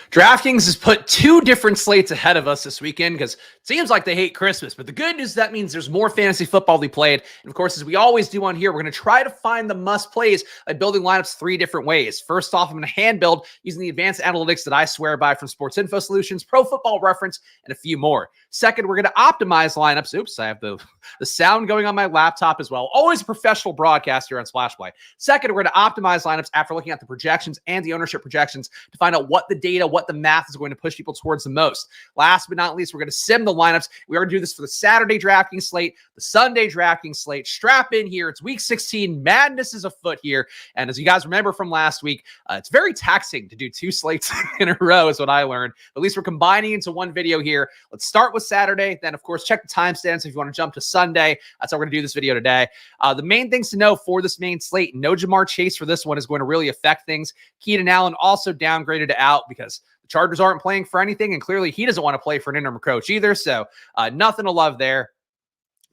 DraftKings has put two different slates ahead of us this weekend because it seems like they hate Christmas. But the good news, that means there's more fantasy football to be played. And of course, as we always do on here, we're going to try to find the must plays by building lineups three different ways. First off, I'm going to hand build using the advanced analytics that I swear by from Sports Info Solutions, Pro Football Reference, and a few more. Second, we're going to optimize lineups. Oops, I have the sound going on my laptop as well. Always a professional broadcaster on Splash Play. Second, we're going to optimize lineups after looking at the projections and the ownership projections to find out what the data, what the math is going to push people towards the most. Last but not least, we're going to sim the lineups. We are going to do this for the Saturday DraftKings slate, the Sunday DraftKings slate. Strap in here. It's week 16. Madness is afoot here. And as you guys remember from last week, it's very taxing to do two slates in a row is what I learned. At least we're combining into one video here. Let's start with Saturday. Then, of course, check the timestamps if you want to jump to Sunday. That's how we're going to do this video today. The main things to know for this main slate, no Jamar Chase for this one is going to really affect things. Keenan Allen also downgraded to out because the Chargers aren't playing for anything, and clearly he doesn't want to play for an interim coach either, so nothing to love there.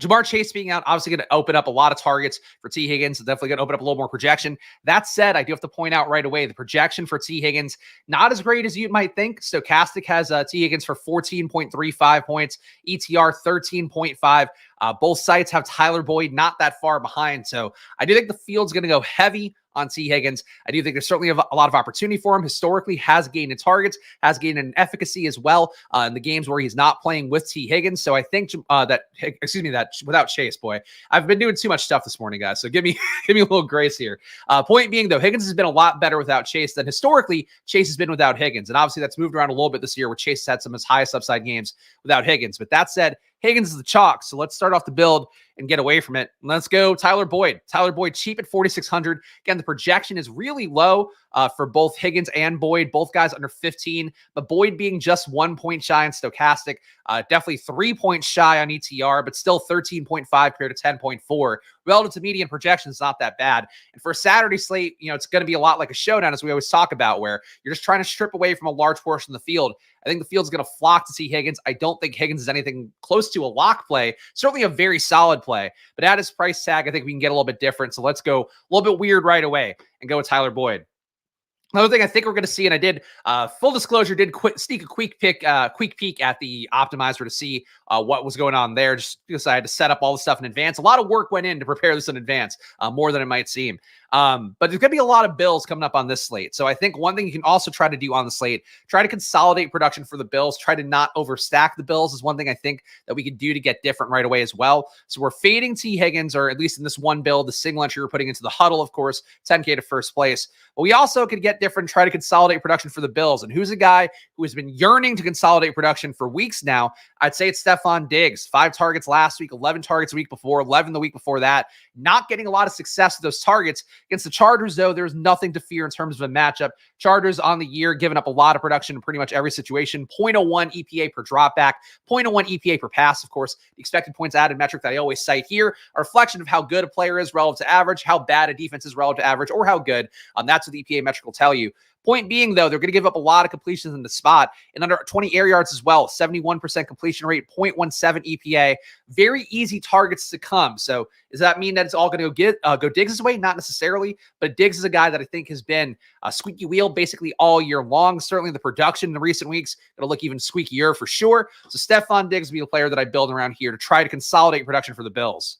Jamar Chase being out, obviously going to open up a lot of targets for T. Higgins. Definitely going to open up a little more projection. That said, I do have to point out right away, the projection for T. Higgins, not as great as you might think. Stochastic has T. Higgins for 14.35 points, ETR 13.5. Both sites have Tyler Boyd not that far behind. So I do think the field's going to go heavy on T. Higgins. I do think there's certainly a lot of opportunity for him. Historically has gained in targets, has gained in efficacy as well in the games where he's not playing with T. Higgins. So I think that without Chase, boy, I've been doing too much stuff this morning, guys. So give me a little grace here. Point being though, Higgins has been a lot better without Chase than historically Chase has been without Higgins. And obviously that's moved around a little bit this year where Chase has had some of his highest upside games without Higgins. But that said, Higgins is the chalk. So let's start off the build and get away from it. Let's go Tyler Boyd. Tyler Boyd cheap at 4,600. Again, the projection is really low for both Higgins and Boyd, both guys under 15, but Boyd being just 1 point shy in Stochastic, definitely 3 points shy on ETR, but still 13.5 compared to 10.4. Relative to median projection is not that bad. And for a Saturday slate, it's going to be a lot like a showdown, as we always talk about, where you're just trying to strip away from a large portion of the field. I think the field's going to flock to see Higgins. I don't think Higgins is anything close to a lock play. Certainly a very solid play. But at his price tag, I think we can get a little bit different. So let's go a little bit weird right away and go with Tyler Boyd. Another thing I think we're going to see, and I did, full disclosure, did sneak a quick peek at the optimizer to see what was going on there, just because I had to set up all the stuff in advance. A lot of work went in to prepare this in advance, more than it might seem. But there's going to be a lot of Bills coming up on this slate. So I think one thing you can also try to do on the slate, try to consolidate production for the Bills, try to not overstack the Bills is one thing I think that we could do to get different right away as well. So we're fading T. Higgins, or at least in this one build, the single entry we're putting into the huddle, of course, 10K to first place. But we also could get different, try to consolidate production for the Bills. And who's a guy who has been yearning to consolidate production for weeks now? I'd say it's Stephon Diggs. 5 targets last week, 11 targets the week before, 11 the week before that. Not getting a lot of success with those targets. Against the Chargers, though, there's nothing to fear in terms of a matchup. Chargers on the year, giving up a lot of production in pretty much every situation. 0.01 EPA per dropback, 0.01 EPA per pass, of course. The expected points added metric that I always cite here, a reflection of how good a player is relative to average, how bad a defense is relative to average, or how good. That's what the EPA metric will tell you. Point being, though, they're going to give up a lot of completions in the spot and under 20 air yards as well. 71% completion rate, 0.17 EPA. Very easy targets to come. So does that mean that it's all going to go Diggs' way? Not necessarily, but Diggs is a guy that I think has been a squeaky wheel basically all year long. Certainly the production in the recent weeks going to look even squeakier for sure. So Stephon Diggs will be the player that I build around here to try to consolidate production for the Bills.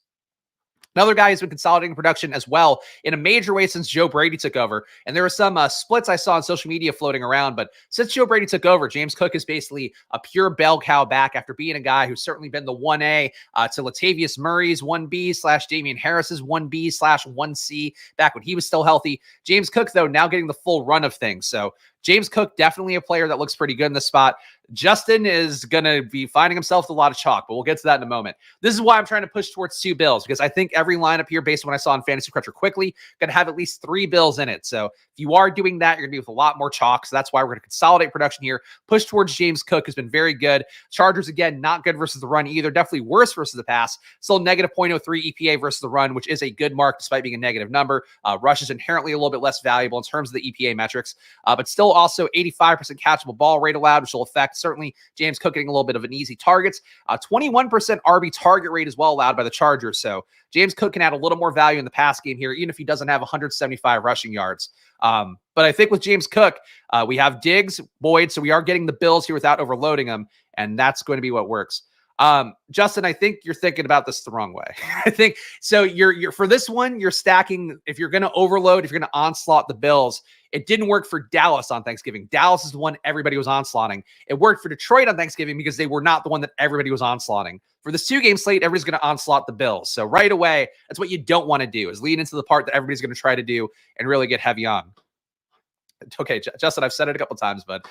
Another guy who's been consolidating production as well in a major way since Joe Brady took over. And there were some splits I saw on social media floating around. But since Joe Brady took over, James Cook is basically a pure bell cow back after being a guy who's certainly been the 1A to Latavius Murray's 1B / Damian Harris's 1B / 1C back when he was still healthy. James Cook, though, now getting the full run of things. So James Cook, definitely a player that looks pretty good in this spot. Justin is going to be finding himself with a lot of chalk, but we'll get to that in a moment. This is why I'm trying to push towards 2 Bills, because I think every lineup here, based on what I saw in Fantasy Cruncher quickly, going to have at least 3 Bills in it. So if you are doing that, you're going to be with a lot more chalk. So that's why we're going to consolidate production here, push towards James Cook, who's been very good. Chargers, again, not good versus the run either. Definitely worse versus the pass. Still negative 0.03 EPA versus the run, which is a good mark despite being a negative number. Rush is inherently a little bit less valuable in terms of the EPA metrics, but still Also 85% catchable ball rate allowed, which will affect certainly James Cook getting a little bit of an easy targets. 21% RB target rate as well allowed by the Chargers. So James Cook can add a little more value in the pass game here, even if he doesn't have 175 rushing yards. But I think with James Cook, we have Diggs, Boyd, so we are getting the Bills here without overloading them, and that's going to be what works. Justin, I think you're thinking about this the wrong way. I think so. You're for this one, you're stacking. If you're going to overload, if you're going to onslaught the Bills, it didn't work for Dallas on Thanksgiving. Dallas is the one everybody was onslaughting. It worked for Detroit on Thanksgiving because they were not the one that everybody was onslaughting. For this 2-game slate, everybody's going to onslaught the Bills. So right away, that's what you don't want to do, is lead into the part that everybody's going to try to do and really get heavy on. Okay, Justin, I've said it a couple times, but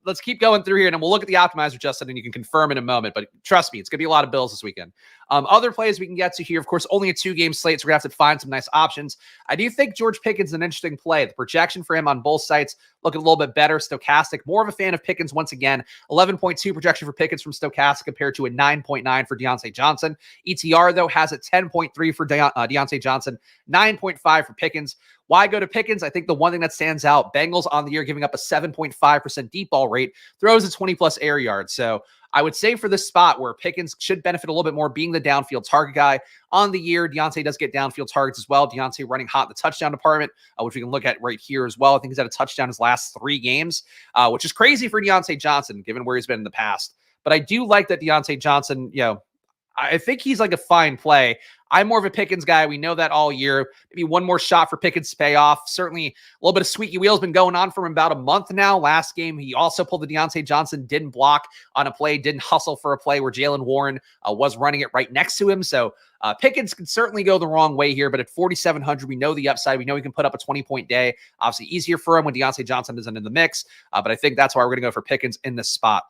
let's keep going through here, and then we'll look at the optimizer, Justin, and you can confirm in a moment. But trust me, it's going to be a lot of Bills this weekend. Other plays we can get to here, of course, only a 2-game slate, so we're going to have to find some nice options. I do think George Pickens is an interesting play. The projection for him on both sites looking a little bit better. Stochastic, more of a fan of Pickens once again. 11.2 projection for Pickens from Stochastic compared to a 9.9 for Deontay Johnson. ETR, though, has a 10.3 for Deontay Johnson, 9.5 for Pickens. Why go to Pickens? I think the one thing that stands out, Bengals on the year giving up a 7.5% deep ball rate, throws a 20-plus air yards. So I would say for this spot where Pickens should benefit a little bit more being the downfield target guy on the year, Deontay does get downfield targets as well. Deontay running hot in the touchdown department, which we can look at right here as well. I think he's had a touchdown his last 3 games, which is crazy for Deontay Johnson, given where he's been in the past. But I do like that Deontay Johnson, I think he's like a fine play. I'm more of a Pickens guy. We know that all year. Maybe one more shot for Pickens to pay off. Certainly a little bit of squeaky wheels been going on for him about a month now. Last game, he also pulled the Deontay Johnson, didn't block on a play, didn't hustle for a play where Jaylen Warren was running it right next to him. So Pickens can certainly go the wrong way here, but at 4,700, we know the upside. We know he can put up a 20-point day. Obviously easier for him when Deontay Johnson isn't in the mix, but I think that's why we're going to go for Pickens in this spot.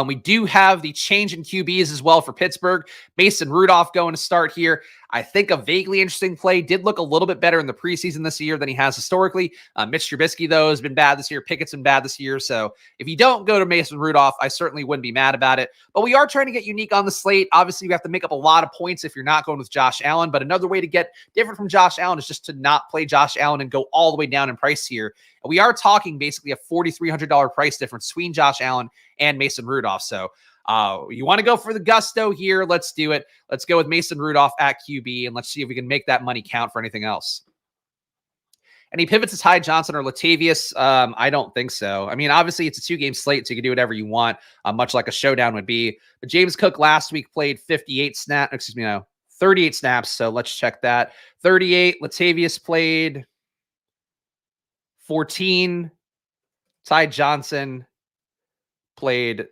We do have the change in QBs as well for Pittsburgh. Mason Rudolph going to start here. I think a vaguely interesting play. Did look a little bit better in the preseason this year than he has historically. Mitch Trubisky, though, has been bad this year. Pickett's been bad this year. So if you don't go to Mason Rudolph, I certainly wouldn't be mad about it. But we are trying to get unique on the slate. Obviously, you have to make up a lot of points if you're not going with Josh Allen. But another way to get different from Josh Allen is just to not play Josh Allen and go all the way down in price here. And we are talking basically a $4,300 price difference between Josh Allen and Mason Rudolph. So you want to go for the gusto here? Let's do it. Let's go with Mason Rudolph at QB, and let's see if we can make that money count for anything else. Any pivots as Ty Johnson or Latavius? I don't think so. I mean, obviously, it's a 2-game slate, so you can do whatever you want, much like a showdown would be. But James Cook last week played 38 snaps, so let's check that. 38. Latavius played 14. Ty Johnson played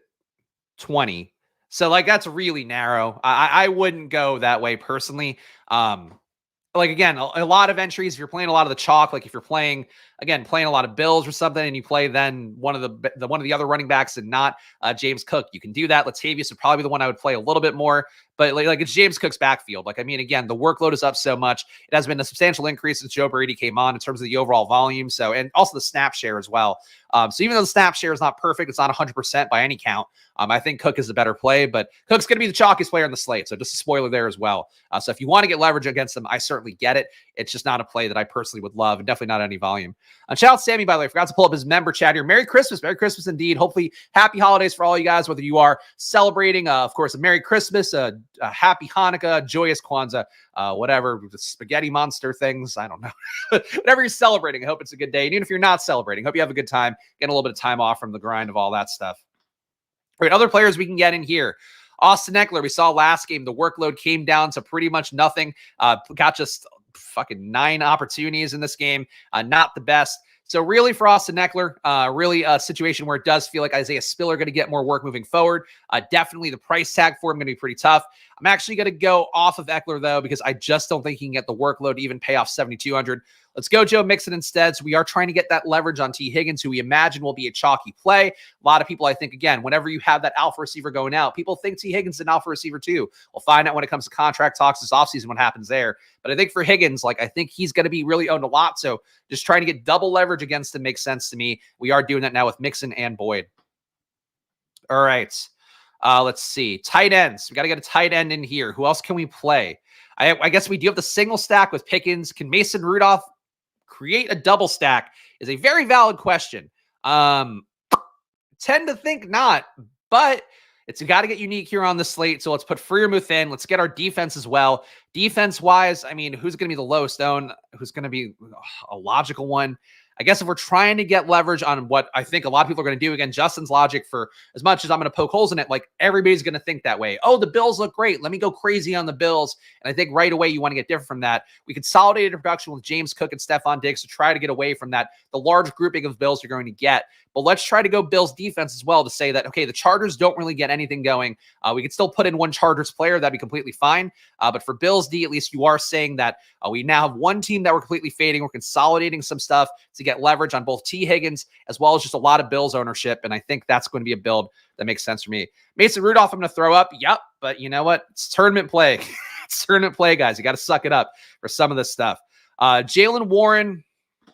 20. So that's really narrow. I wouldn't go that way personally. Again, a lot of entries, if you're playing a lot of the chalk, if you're playing a lot of Bills or something, and you play then one of the other running backs and not James Cook, you can do that. Latavius would probably be the one I would play a little bit more, but it's James Cook's backfield. Again, the workload is up so much. It has been a substantial increase since Joe Brady came on in terms of the overall volume. So, and also the snap share as well. So even though the snap share is not perfect, it's not 100% by any count. I think Cook is a better play, but Cook's going to be the chalkiest player on the slate. So just a spoiler there as well. So if you want to get leverage against them, I certainly get it. It's just not a play that I personally would love, and definitely not any volume. Shout out Sammy, by the way. I forgot to pull up his member chat here. Merry Christmas. Merry Christmas indeed. Hopefully happy holidays for all you guys, whether you are celebrating, of course, a Merry Christmas, a happy Hanukkah, joyous Kwanzaa, whatever, the spaghetti monster things. I don't know. Whatever you're celebrating, I hope it's a good day. And even if you're not celebrating, hope you have a good time, getting a little bit of time off from the grind of all that stuff. All right, other players we can get in here. Austin Eckler, we saw last game, the workload came down to pretty much nothing. Got just fucking 9 opportunities in this game. Not the best. So really for Austin Eckler, really a situation where it does feel like Isaiah Spiller going to get more work moving forward. Definitely the price tag for him going to be pretty tough. I'm actually going to go off of Eckler, though, because I just don't think he can get the workload to even pay off 7,200. Let's go Joe Mixon instead. So we are trying to get that leverage on T. Higgins, who we imagine will be a chalky play. A lot of people, I think, again, whenever you have that alpha receiver going out, people think T. Higgins is an alpha receiver too. We'll find out when it comes to contract talks this offseason what happens there. But I think for Higgins, I think he's going to be really owned a lot. So just trying to get double leverage against him makes sense to me. We are doing that now with Mixon and Boyd. All right. Let's see. Tight ends. We got to get a tight end in here. Who else can we play? I guess we do have the single stack with Pickens. Can Mason Rudolph create a double stack is a very valid question. Tend to think not, but it's got to get unique here on the slate. So let's put Freiermuth in. Let's get our defense as well. Defense-wise, I mean, who's going to be the lowest owned? Who's going to be a logical one? I guess if we're trying to get leverage on what I think a lot of people are going to do, again, Justin's logic, for as much as I'm going to poke holes in it, like everybody's going to think that way. Oh, the Bills look great. Let me go crazy on the Bills. And I think right away you want to get different from that. We consolidated production with James Cook and Stephon Diggs to try to get away from that, the large grouping of Bills you're going to get. But let's try to go Bills defense as well to say that, okay, the Chargers don't really get anything going. We could still put in one Chargers player. That'd be completely fine. But for Bills D, at least you are saying that we now have one team that we're completely fading. We're consolidating some stuff to get leverage on both T. Higgins as well as just a lot of Bills ownership. And I think that's going to be a build that makes sense for me. Mason Rudolph, I'm going to throw up. Yep. But you know what? It's tournament play. It's tournament play, guys. You got to suck it up for some of this stuff. Jaylen Warren.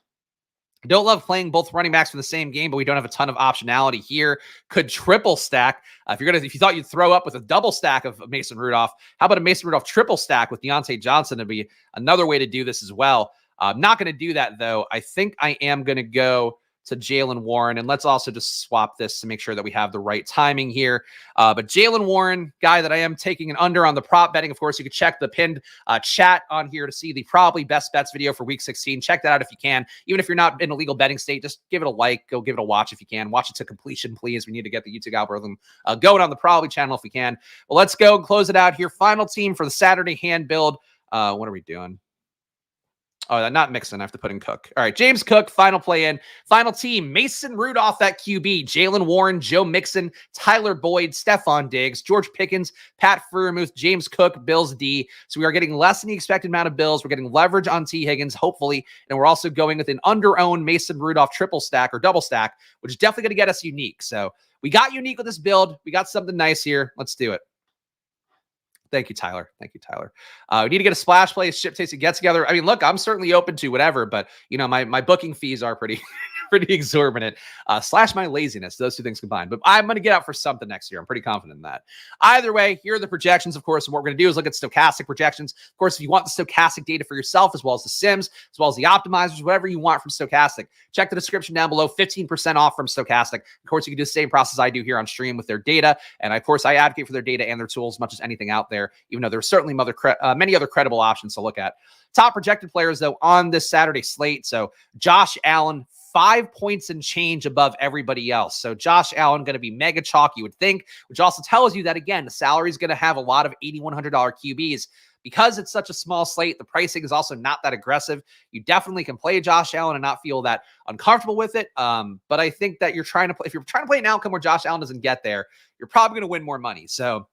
I don't love playing both running backs for the same game, but we don't have a ton of optionality here. Could triple stack. If you thought you'd throw up with a double stack of Mason Rudolph, how about a Mason Rudolph triple stack with Deontay Johnson? To be another way to do this as well. I'm not going to do that though. I think I am going to go to Jaylen Warren, and let's also just swap this to make sure that we have the right timing here. But Jaylen Warren, guy that I am taking an under on the prop betting. Of course, you can check the pinned chat on here to see the probably best bets video for week 16. Check that out if you can. Even if you're not in a legal betting state, just give it a like. Go give it a watch if you can. Watch it to completion, please. We need to get the YouTube algorithm going on the probably channel if we can. Well, let's go and close it out here. Final team for the Saturday hand build. What are we doing? Oh, not Mixon. I have to put in Cook. All right, James Cook, final play in. Final team, Mason Rudolph at QB, Jaylen Warren, Joe Mixon, Tyler Boyd, Stephon Diggs, George Pickens, Pat Freiermuth, James Cook, Bills D. So we are getting less than the expected amount of Bills. We're getting leverage on T. Higgins, hopefully. And we're also going with an under-owned Mason Rudolph triple stack or double stack, which is definitely going to get us unique. So we got unique with this build. We got something nice here. Let's do it. Thank you, Tyler. Thank you, Tyler. We need to get a splash play, ship tasting get together. I mean, look, I'm certainly open to whatever, but you know, my booking fees are pretty exorbitant. Slash my laziness, those two things combined. But I'm going to get out for something next year. I'm pretty confident in that. Either way, here are the projections, of course. And what we're going to do is look at stochastic projections. Of course, if you want the stochastic data for yourself, as well as the sims, as well as the optimizers, whatever you want from stochastic, check the description down below. 15% off from stochastic. Of course, you can do the same process I do here on stream with their data. And of course, I advocate for their data and their tools as much as anything out there, even though there's certainly many other credible options to look at. Top projected players, though, on this Saturday slate. So Josh Allen, 5 points and change above everybody else. So Josh Allen going to be mega chalk, you would think, which also tells you that, again, the salary is going to have a lot of $8,100 QBs. Because it's such a small slate, the pricing is also not that aggressive. You definitely can play Josh Allen and not feel that uncomfortable with it. But I think that if you're trying to play an outcome where Josh Allen doesn't get there, you're probably going to win more money. So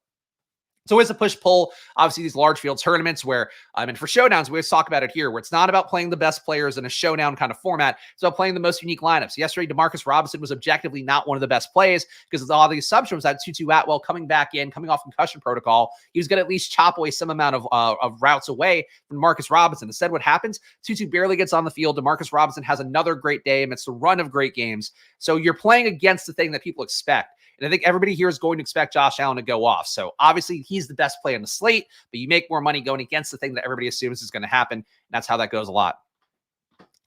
it's always a push-pull. Obviously, these large field tournaments where, and for showdowns, we always talk about it here, where it's not about playing the best players in a showdown kind of format. It's about playing the most unique lineups. Yesterday, Demarcus Robinson was objectively not one of the best plays because all the assumption was that Tutu Atwell coming back in, coming off concussion protocol, he was going to at least chop away some amount of routes away from Demarcus Robinson. Instead, what happens? Tutu barely gets on the field. Demarcus Robinson has another great day amidst a run of great games. So you're playing against the thing that people expect. And I think everybody here is going to expect Josh Allen to go off. So obviously he's the best play on the slate, but you make more money going against the thing that everybody assumes is going to happen. And that's how that goes a lot.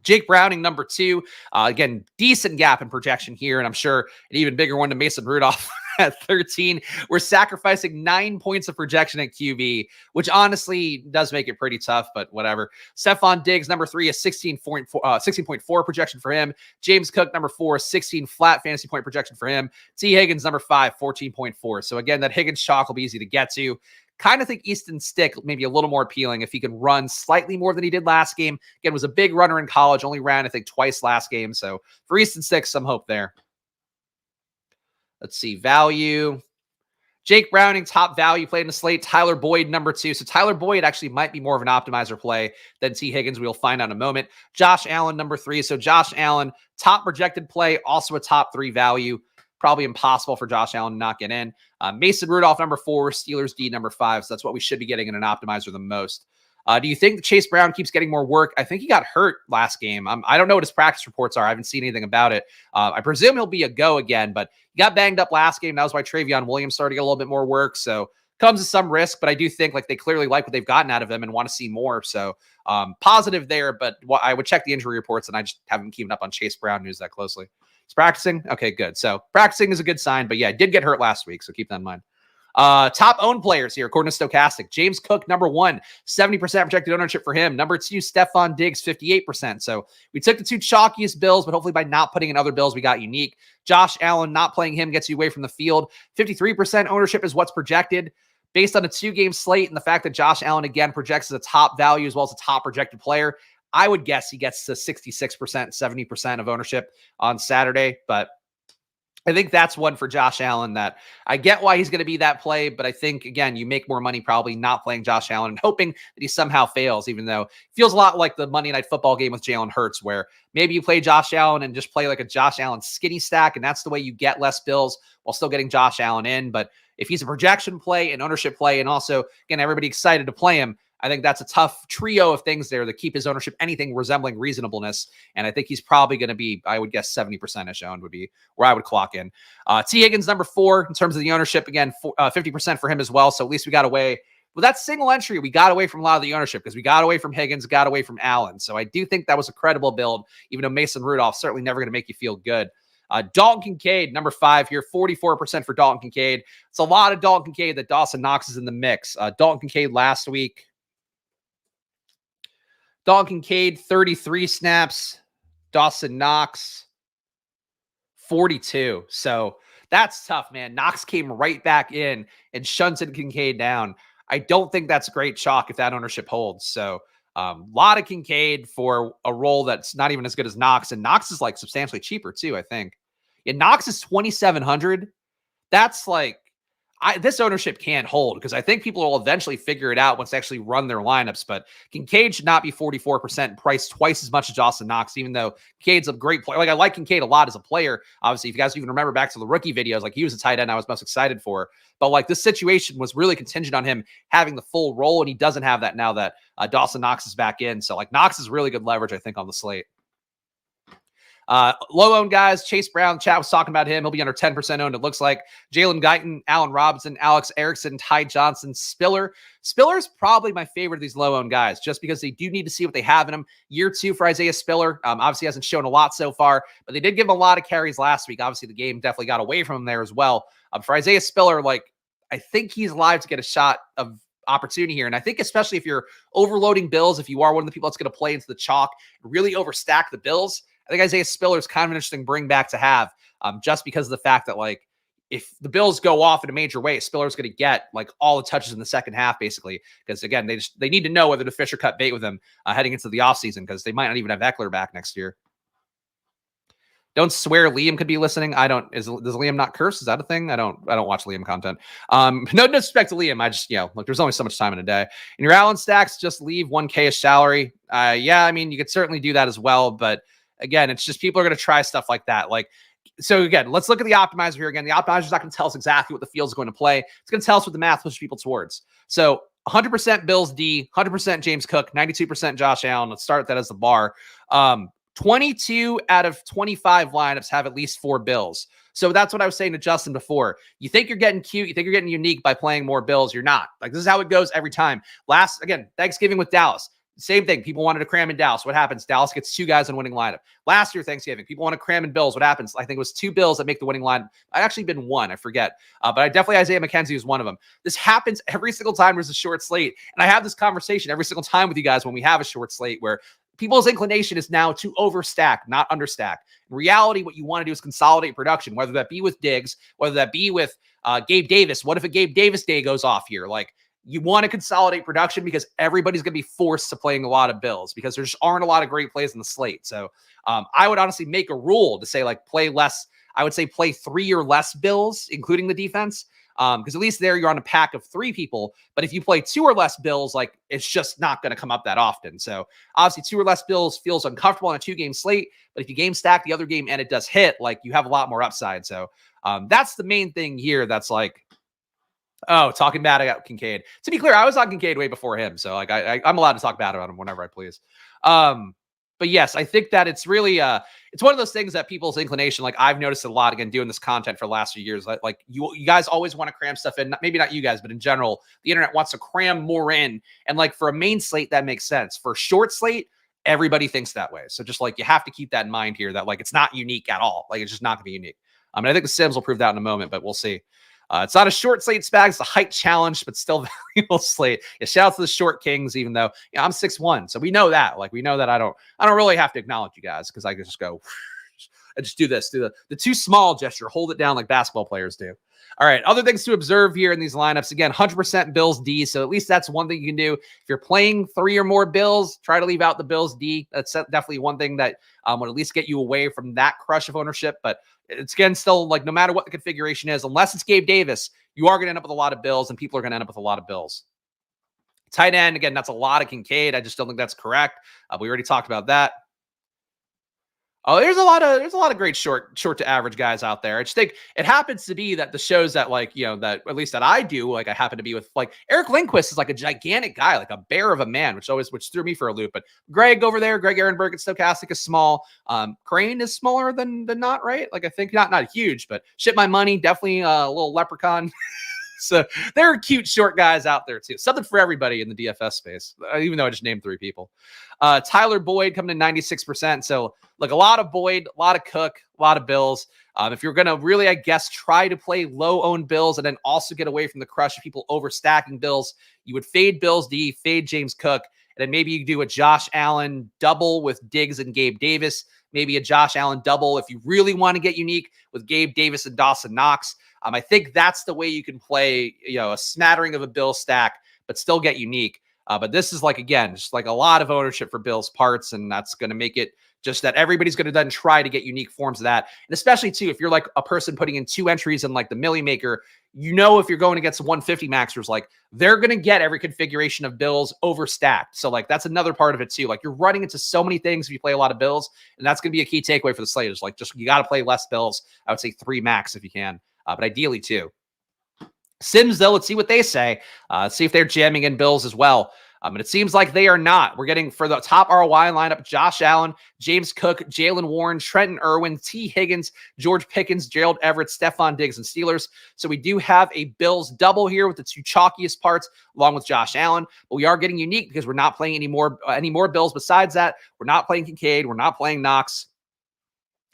Jake Browning, number 2. Again, decent gap in projection here. And I'm sure an even bigger one to Mason Rudolph at 13. We're sacrificing 9 points of projection at QB, which honestly does make it pretty tough, but whatever. Stephon Diggs, number 3, a 16.4 projection for him. James Cook, number 4, 16 flat fantasy point projection for him. T. Higgins, number 5, 14.4. So again, that Higgins chalk will be easy to get to. Kind of think Easton Stick maybe a little more appealing if he can run slightly more than he did last game. Again, was a big runner in college, only ran, I think, twice last game. So for Easton Stick, some hope there. Let's see, value. Jake Browning, top value play in the slate. Tyler Boyd, number 2. So Tyler Boyd actually might be more of an optimizer play than T. Higgins. We'll find out in a moment. Josh Allen, number 3. So Josh Allen, top projected play, also a top 3 value. Probably impossible for Josh Allen to not get in. Mason Rudolph, number 4. Steelers D, number 5. So that's what we should be getting in an optimizer the most. Do you think that Chase Brown keeps getting more work? I think he got hurt last game. I don't know what his practice reports are. I haven't seen anything about it. I presume he'll be a go again, but he got banged up last game. That was why Travion Williams started to get a little bit more work. So comes with some risk, but I do think like they clearly like what they've gotten out of him and want to see more. So positive there, but I would check the injury reports, and I just haven't keeping up on Chase Brown news that closely. He's practicing. Okay, good. So practicing is a good sign, but yeah, did get hurt last week. So keep that in mind. Top owned players here, according to Stochastic. James Cook, number 1, 70% projected ownership for him. Number 2, Stephon Diggs, 58%. So we took the 2 chalkiest bills, but hopefully by not putting in other bills, we got unique. Josh Allen, not playing him gets you away from the field. 53% ownership is what's projected based on a 2-game slate, and the fact that Josh Allen again projects as a top value as well as a top projected player. I would guess he gets to 66%, 70% of ownership on Saturday, but I think that's one for Josh Allen that I get why he's going to be that play, but I think, again, you make more money probably not playing Josh Allen and hoping that he somehow fails, even though it feels a lot like the Monday Night Football game with Jalen Hurts, where maybe you play Josh Allen and just play like a Josh Allen skinny stack, and that's the way you get less bills while still getting Josh Allen in. But if he's a projection play, an ownership play, and also, again, everybody excited to play him, I think that's a tough trio of things there to keep his ownership anything resembling reasonableness. And I think he's probably going to be, I would guess 70%-ish owned would be where I would clock in. T. Higgins, number 4 in terms of the ownership. Again, 50% for him as well. So at least we got away with that single entry. We got away from a lot of the ownership because we got away from Higgins, got away from Allen. So I do think that was a credible build, even though Mason Rudolph certainly never going to make you feel good. Dalton Kincaid, number 5 here, 44% for Dalton Kincaid. It's a lot of Dalton Kincaid that Dawson Knox is in the mix. Dalton Kincaid last week, Dalton Kincaid, 33 snaps. Dawson Knox, 42. So that's tough, man. Knox came right back in and shunted Kincaid down. I don't think that's a great chalk if that ownership holds. So a lot of Kincaid for a role that's not even as good as Knox. And Knox is like substantially cheaper too, I think. Yeah, Knox is 2,700. That's like, this ownership can't hold because I think people will eventually figure it out once they actually run their lineups. But Kincaid should not be 44% priced twice as much as Dawson Knox, even though Kincaid's a great player. Like, I like Kincaid a lot as a player. Obviously, if you guys even remember back to the rookie videos, like he was a tight end I was most excited for. But like this situation was really contingent on him having the full role, and he doesn't have that now that Dawson Knox is back in. So like Knox is really good leverage, I think, on the slate. Low owned guys, Chase Brown, chat was talking about him. He'll be under 10% owned, it looks like. Jalen Guyton, Allen Robinson, Alex Erickson, Ty Johnson, Spiller. Spiller's probably my favorite of these low owned guys, just because they do need to see what they have in him. Year 2 for Isaiah Spiller. Obviously hasn't shown a lot so far, but they did give him a lot of carries last week. Obviously, the game definitely got away from him there as well. For Isaiah Spiller, like, I think he's live to get a shot of opportunity here. And I think especially if you're overloading bills, if you are one of the people that's going to play into the chalk, really overstack the bills, I think Isaiah Spiller is kind of an interesting bring back to have, just because of the fact that, like, if the Bills go off in a major way, Spiller's going to get like all the touches in the second half, basically, because again, they need to know whether to fish or cut bait with him heading into the offseason, because they might not even have Eckler back next year. Don't swear Liam could be listening. Does Liam not curse? Is that a thing? I don't watch Liam content. No disrespect to Liam. I just, look, there's only so much time in a day. In your Allen stacks, just leave 1K as salary. Yeah, I mean, you could certainly do that as well, but again, it's just people are going to try stuff like that. Like, so again, let's look at the optimizer here again. The optimizer is not going to tell us exactly what the field is going to play. It's going to tell us what the math pushes people towards. So 100% Bills D, 100% James Cook, 92% Josh Allen. Let's start that as the bar. 22 out of 25 lineups have at least 4 Bills. So that's what I was saying to Justin before. You think you're getting cute, you think you're getting unique by playing more Bills. You're not. Like, this is how it goes every time. Thanksgiving with Dallas. Same thing. People wanted to cram in Dallas. What happens? Dallas gets 2 guys in winning lineup. Last year, Thanksgiving, people want to cram in Bills. What happens? I think it was 2 Bills that make the winning line. I actually been 1. I forget. But I definitely, Isaiah McKenzie was one of them. This happens every single time there's a short slate. And I have this conversation every single time with you guys when we have a short slate where people's inclination is now to overstack, not understack. In reality, what you want to do is consolidate production, whether that be with Diggs, whether that be with Gabe Davis. What if a Gabe Davis day goes off here? Like, you want to consolidate production because everybody's going to be forced to playing a lot of Bills because there just aren't a lot of great plays in the slate. So I would honestly make a rule to say, like, play less. I would say play 3 or less Bills, including the defense, because at least there you're on a pack of 3 people. But if you play 2 or less Bills, like, it's just not going to come up that often. So obviously 2 or less Bills feels uncomfortable on a 2-game slate. But if you game stack the other game and it does hit, like, you have a lot more upside. So that's the main thing here. That's like, oh, talking bad about Kincaid. To be clear, I was on Kincaid way before him. So like I'm allowed to talk bad about him whenever I please. But yes, I think that it's really it's one of those things that people's inclination, like I've noticed a lot again doing this content for the last few years. Like you guys always want to cram stuff in. Maybe not you guys, but in general, the internet wants to cram more in. And like for a main slate, that makes sense. For a short slate, everybody thinks that way. So just like you have to keep that in mind here that like it's not unique at all. Like it's just not gonna be unique. And I think the Sims will prove that in a moment, but we'll see. It's not a short slate, Spags. It's a height challenge, but still valuable slate. Yeah, shout out to the short kings, even though I'm 6'1", so we know that. Like we know that I don't really have to acknowledge you guys because I can just go. I just do this, do the too small gesture, hold it down like basketball players do. All right, other things to observe here in these lineups. Again, 100% Bills D, so at least that's one thing you can do. If you're playing 3 or more Bills, try to leave out the Bills D. That's definitely one thing that would at least get you away from that crush of ownership. But it's, again, still like no matter what the configuration is, unless it's Gabe Davis, you are going to end up with a lot of Bills, and people are going to end up with a lot of Bills. Tight end, again, that's a lot of Kincaid. I just don't think that's correct. We already talked about that. Oh, there's a lot of great short to average guys out there. I just think it happens to be that the shows that like, that at least that I do, like I happen to be with like Eric Lindquist is like a gigantic guy, like a bear of a man, which threw me for a loop. But Greg over there, Greg Ehrenberg at Stochastic is small. Crane is smaller than not, right? Like I think not huge, but shit my money, definitely a little leprechaun. So there are cute short guys out there too. Something for everybody in the DFS space, even though I just named 3 people. Tyler Boyd coming in 96%. So like a lot of Boyd, a lot of Cook, a lot of Bills. If you're going to really, I guess, try to play low-owned Bills and then also get away from the crush of people overstacking Bills, you would fade Bills D, fade James Cook, and then maybe you do a Josh Allen double with Diggs and Gabe Davis, maybe a Josh Allen double if you really want to get unique with Gabe Davis and Dawson Knox. I think that's the way you can play, a smattering of a Bill stack, but still get unique. But this is like, again, just like a lot of ownership for Bills parts, and that's going to make it just that everybody's going to then try to get unique forms of that. And especially too, if you're like a person putting in 2 entries in like the Millie Maker, if you're going against 150 maxers, like they're going to get every configuration of Bills overstacked. So like that's another part of it too. Like you're running into so many things if you play a lot of Bills, and that's going to be a key takeaway for the slate is like just you got to play less Bills. I would say 3 max if you can. But ideally 2. Sims, though, let's see what they say. See if they're jamming in Bills as well. And it seems like they are not. We're getting for the top ROI lineup, Josh Allen, James Cook, Jalen Warren, Trenton Irwin, T. Higgins, George Pickens, Gerald Everett, Stephon Diggs, and Steelers. So we do have a Bills double here with the 2 chalkiest parts, along with Josh Allen. But we are getting unique because we're not playing any more Bills besides that. We're not playing Kincaid. We're not playing Knox.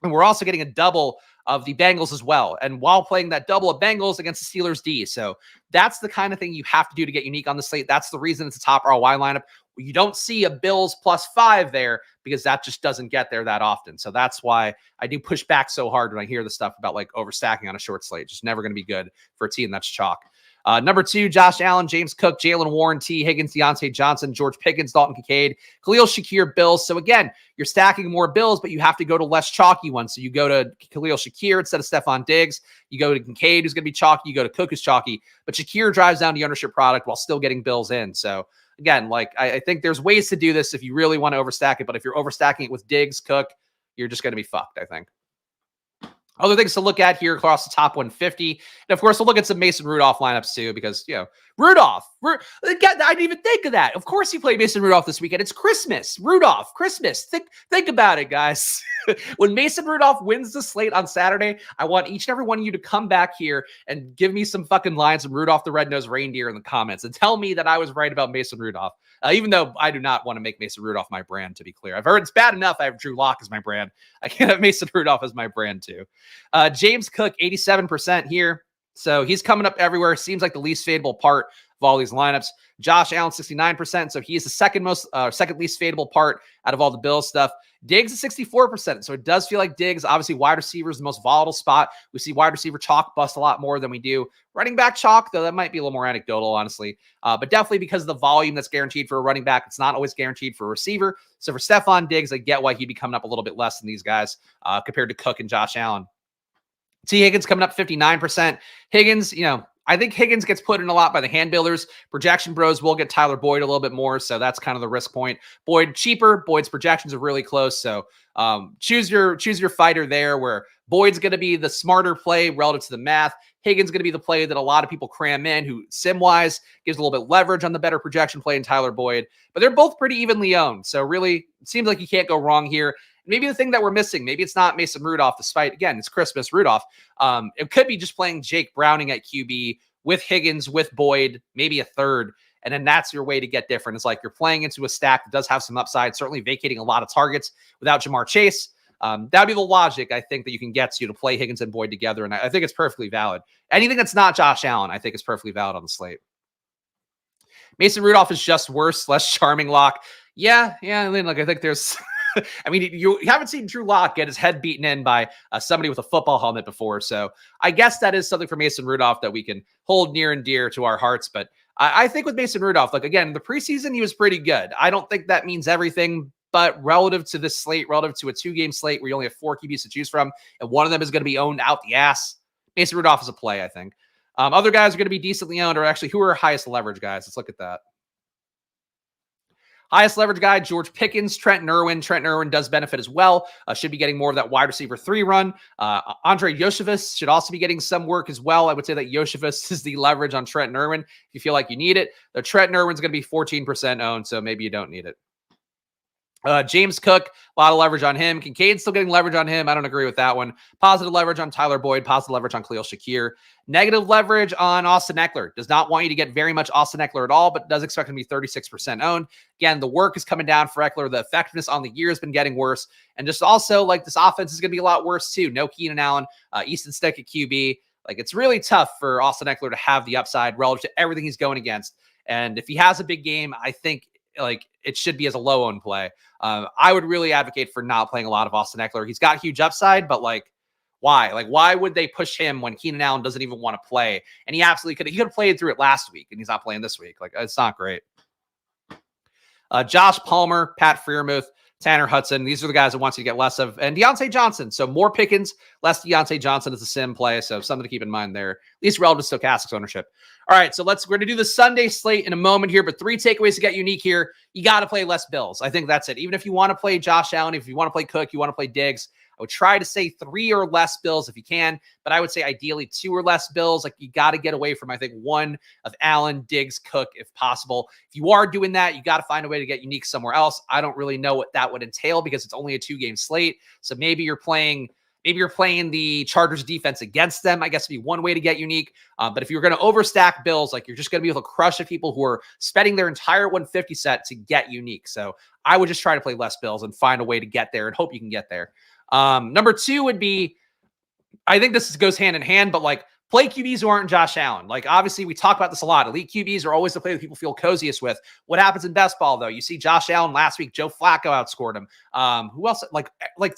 And we're also getting a double of the Bengals as well. And while playing that double of Bengals against the Steelers D. So that's the kind of thing you have to do to get unique on the slate. That's the reason it's a top ROI lineup. You don't see a Bills +5 there because that just doesn't get there that often. So that's why I do push back so hard when I hear the stuff about like overstacking on a short slate. Just never going to be good for a team that's chalk. Number 2, Josh Allen, James Cook, Jalen Warren, T. Higgins, Deontay Johnson, George Pickens, Dalton Kincaid, Khalil Shakir, Bills. So again, you're stacking more Bills, but you have to go to less chalky ones. So you go to Khalil Shakir instead of Stephon Diggs. You go to Kincaid, who's going to be chalky. You go to Cook, who's chalky. But Shakir drives down the ownership product while still getting Bills in. So again, like I think there's ways to do this if you really want to overstack it. But if you're overstacking it with Diggs, Cook, you're just going to be fucked, I think. Other things to look at here across the top 150. And of course, we'll look at some Mason Rudolph lineups too, because, Rudolph, I didn't even think of that. Of course, you play Mason Rudolph this weekend. It's Christmas. Rudolph, Christmas. Think about it, guys. When Mason Rudolph wins the slate on Saturday, I want each and every one of you to come back here and give me some fucking lines of Rudolph the Red-Nosed Reindeer in the comments and tell me that I was right about Mason Rudolph. Even though I do not want to make Mason Rudolph my brand, to be clear. I've heard it's bad enough I have Drew Lock as my brand. I can't have Mason Rudolph as my brand too. James Cook, 87% here. So he's coming up everywhere. Seems like the least fadeable part of all these lineups. Josh Allen, 69%. So he's the second least fadeable part out of all the Bills stuff. Diggs is 64%. So it does feel like Diggs, obviously wide receiver is the most volatile spot. We see wide receiver chalk bust a lot more than we do running back chalk, though that might be a little more anecdotal, honestly. But definitely because of the volume that's guaranteed for a running back, it's not always guaranteed for a receiver. So for Stephon Diggs, I get why he'd be coming up a little bit less than these guys compared to Cook and Josh Allen. T. Higgins coming up 59%. Higgins, I think Higgins gets put in a lot by the hand builders. Projection bros will get Tyler Boyd a little bit more, so that's kind of the risk point. Boyd cheaper. Boyd's projections are really close, so choose your fighter there. Where Boyd's going to be the smarter play relative to the math. Higgins going to be the play that a lot of people cram in, who sim-wise gives a little bit of leverage on the better projection play in Tyler Boyd. But they're both pretty evenly owned, so really it seems like you can't go wrong here. Maybe the thing that we're missing, maybe it's not Mason Rudolph, despite, again, it's Christmas Rudolph. It could be just playing Jake Browning at QB with Higgins, with Boyd, maybe a third. And then that's your way to get different. It's like you're playing into a stack that does have some upside, certainly vacating a lot of targets without Jamar Chase. That would be the logic, I think, that you can get to play Higgins and Boyd together. And I think it's perfectly valid. Anything that's not Josh Allen, I think is perfectly valid on the slate. Mason Rudolph is just worse, less charming lock. Yeah. I mean, I think there's, I mean, you haven't seen Drew Lock get his head beaten in by somebody with a football helmet before. So I guess that is something for Mason Rudolph that we can hold near and dear to our hearts. But I think with Mason Rudolph, again, in the preseason, he was pretty good. I don't think that means everything, but relative to this slate, relative to a 2-game slate where you only have 4 QBs to choose from, and one of them is going to be owned out the ass, Mason Rudolph is a play, I think. Other guys are going to be decently owned, or actually, who are highest leverage guys? Let's look at that. Highest leverage guy, George Pickens, Trenton Irwin. Trenton Irwin does benefit as well. Should be getting more of that wide receiver 3 run. Andre Yoshevus should also be getting some work as well. I would say that Yoshevus is the leverage on Trenton Irwin if you feel like you need it. The Trenton Irwin's going to be 14% owned, so maybe you don't need it. James Cook, a lot of leverage on him. Kincaid's still getting leverage on him. I don't agree with that one. Positive leverage on Tyler Boyd. Positive leverage on Khalil Shakir. Negative leverage on Austin Eckler. Does not want you to get very much Austin Eckler at all, but does expect him to be 36% owned. Again, the work is coming down for Eckler. The effectiveness on the year has been getting worse. And just also, this offense is going to be a lot worse too. No Keenan Allen. Easton Stick at QB. It's really tough for Austin Eckler to have the upside relative to everything he's going against. And if he has a big game, I think it should be as a low owned play. I would really advocate for not playing a lot of Austin Eckler. He's got huge upside, but why? Why would they push him when Keenan Allen doesn't even want to play? And he absolutely could have played through it last week, and he's not playing this week. It's not great. Josh Palmer, Pat Freiermuth, Tanner Hudson. These are the guys that wants you to get less of. And Deontay Johnson. So more Pickens, less Deontay Johnson is a sim play. So something to keep in mind there, at least relative to stochastics ownership. All right, so we're going to do the Sunday slate in a moment here, but 3 takeaways to get unique here. You got to play less Bills. I think that's it. Even if you want to play Josh Allen, if you want to play Cook, you want to play Diggs, I would try to say 3 or less Bills if you can, but I would say ideally 2 or less Bills. You got to get away from, I think, 1 of Allen, Diggs, Cook, if possible. If you are doing that, you got to find a way to get unique somewhere else. I don't really know what that would entail because it's only a 2-game slate. So maybe you're playing the Chargers defense against them. I guess would be one way to get unique. But if you're going to overstack Bills, you're just going to be able to crush the people who are spending their entire 150 set to get unique. So I would just try to play less Bills and find a way to get there and hope you can get there. Number 2 would be, I think this goes hand in hand, but play QBs who aren't Josh Allen. Obviously, we talk about this a lot. Elite QBs are always the play that people feel coziest with. What happens in best ball, though? You see Josh Allen last week. Joe Flacco outscored him. Who else?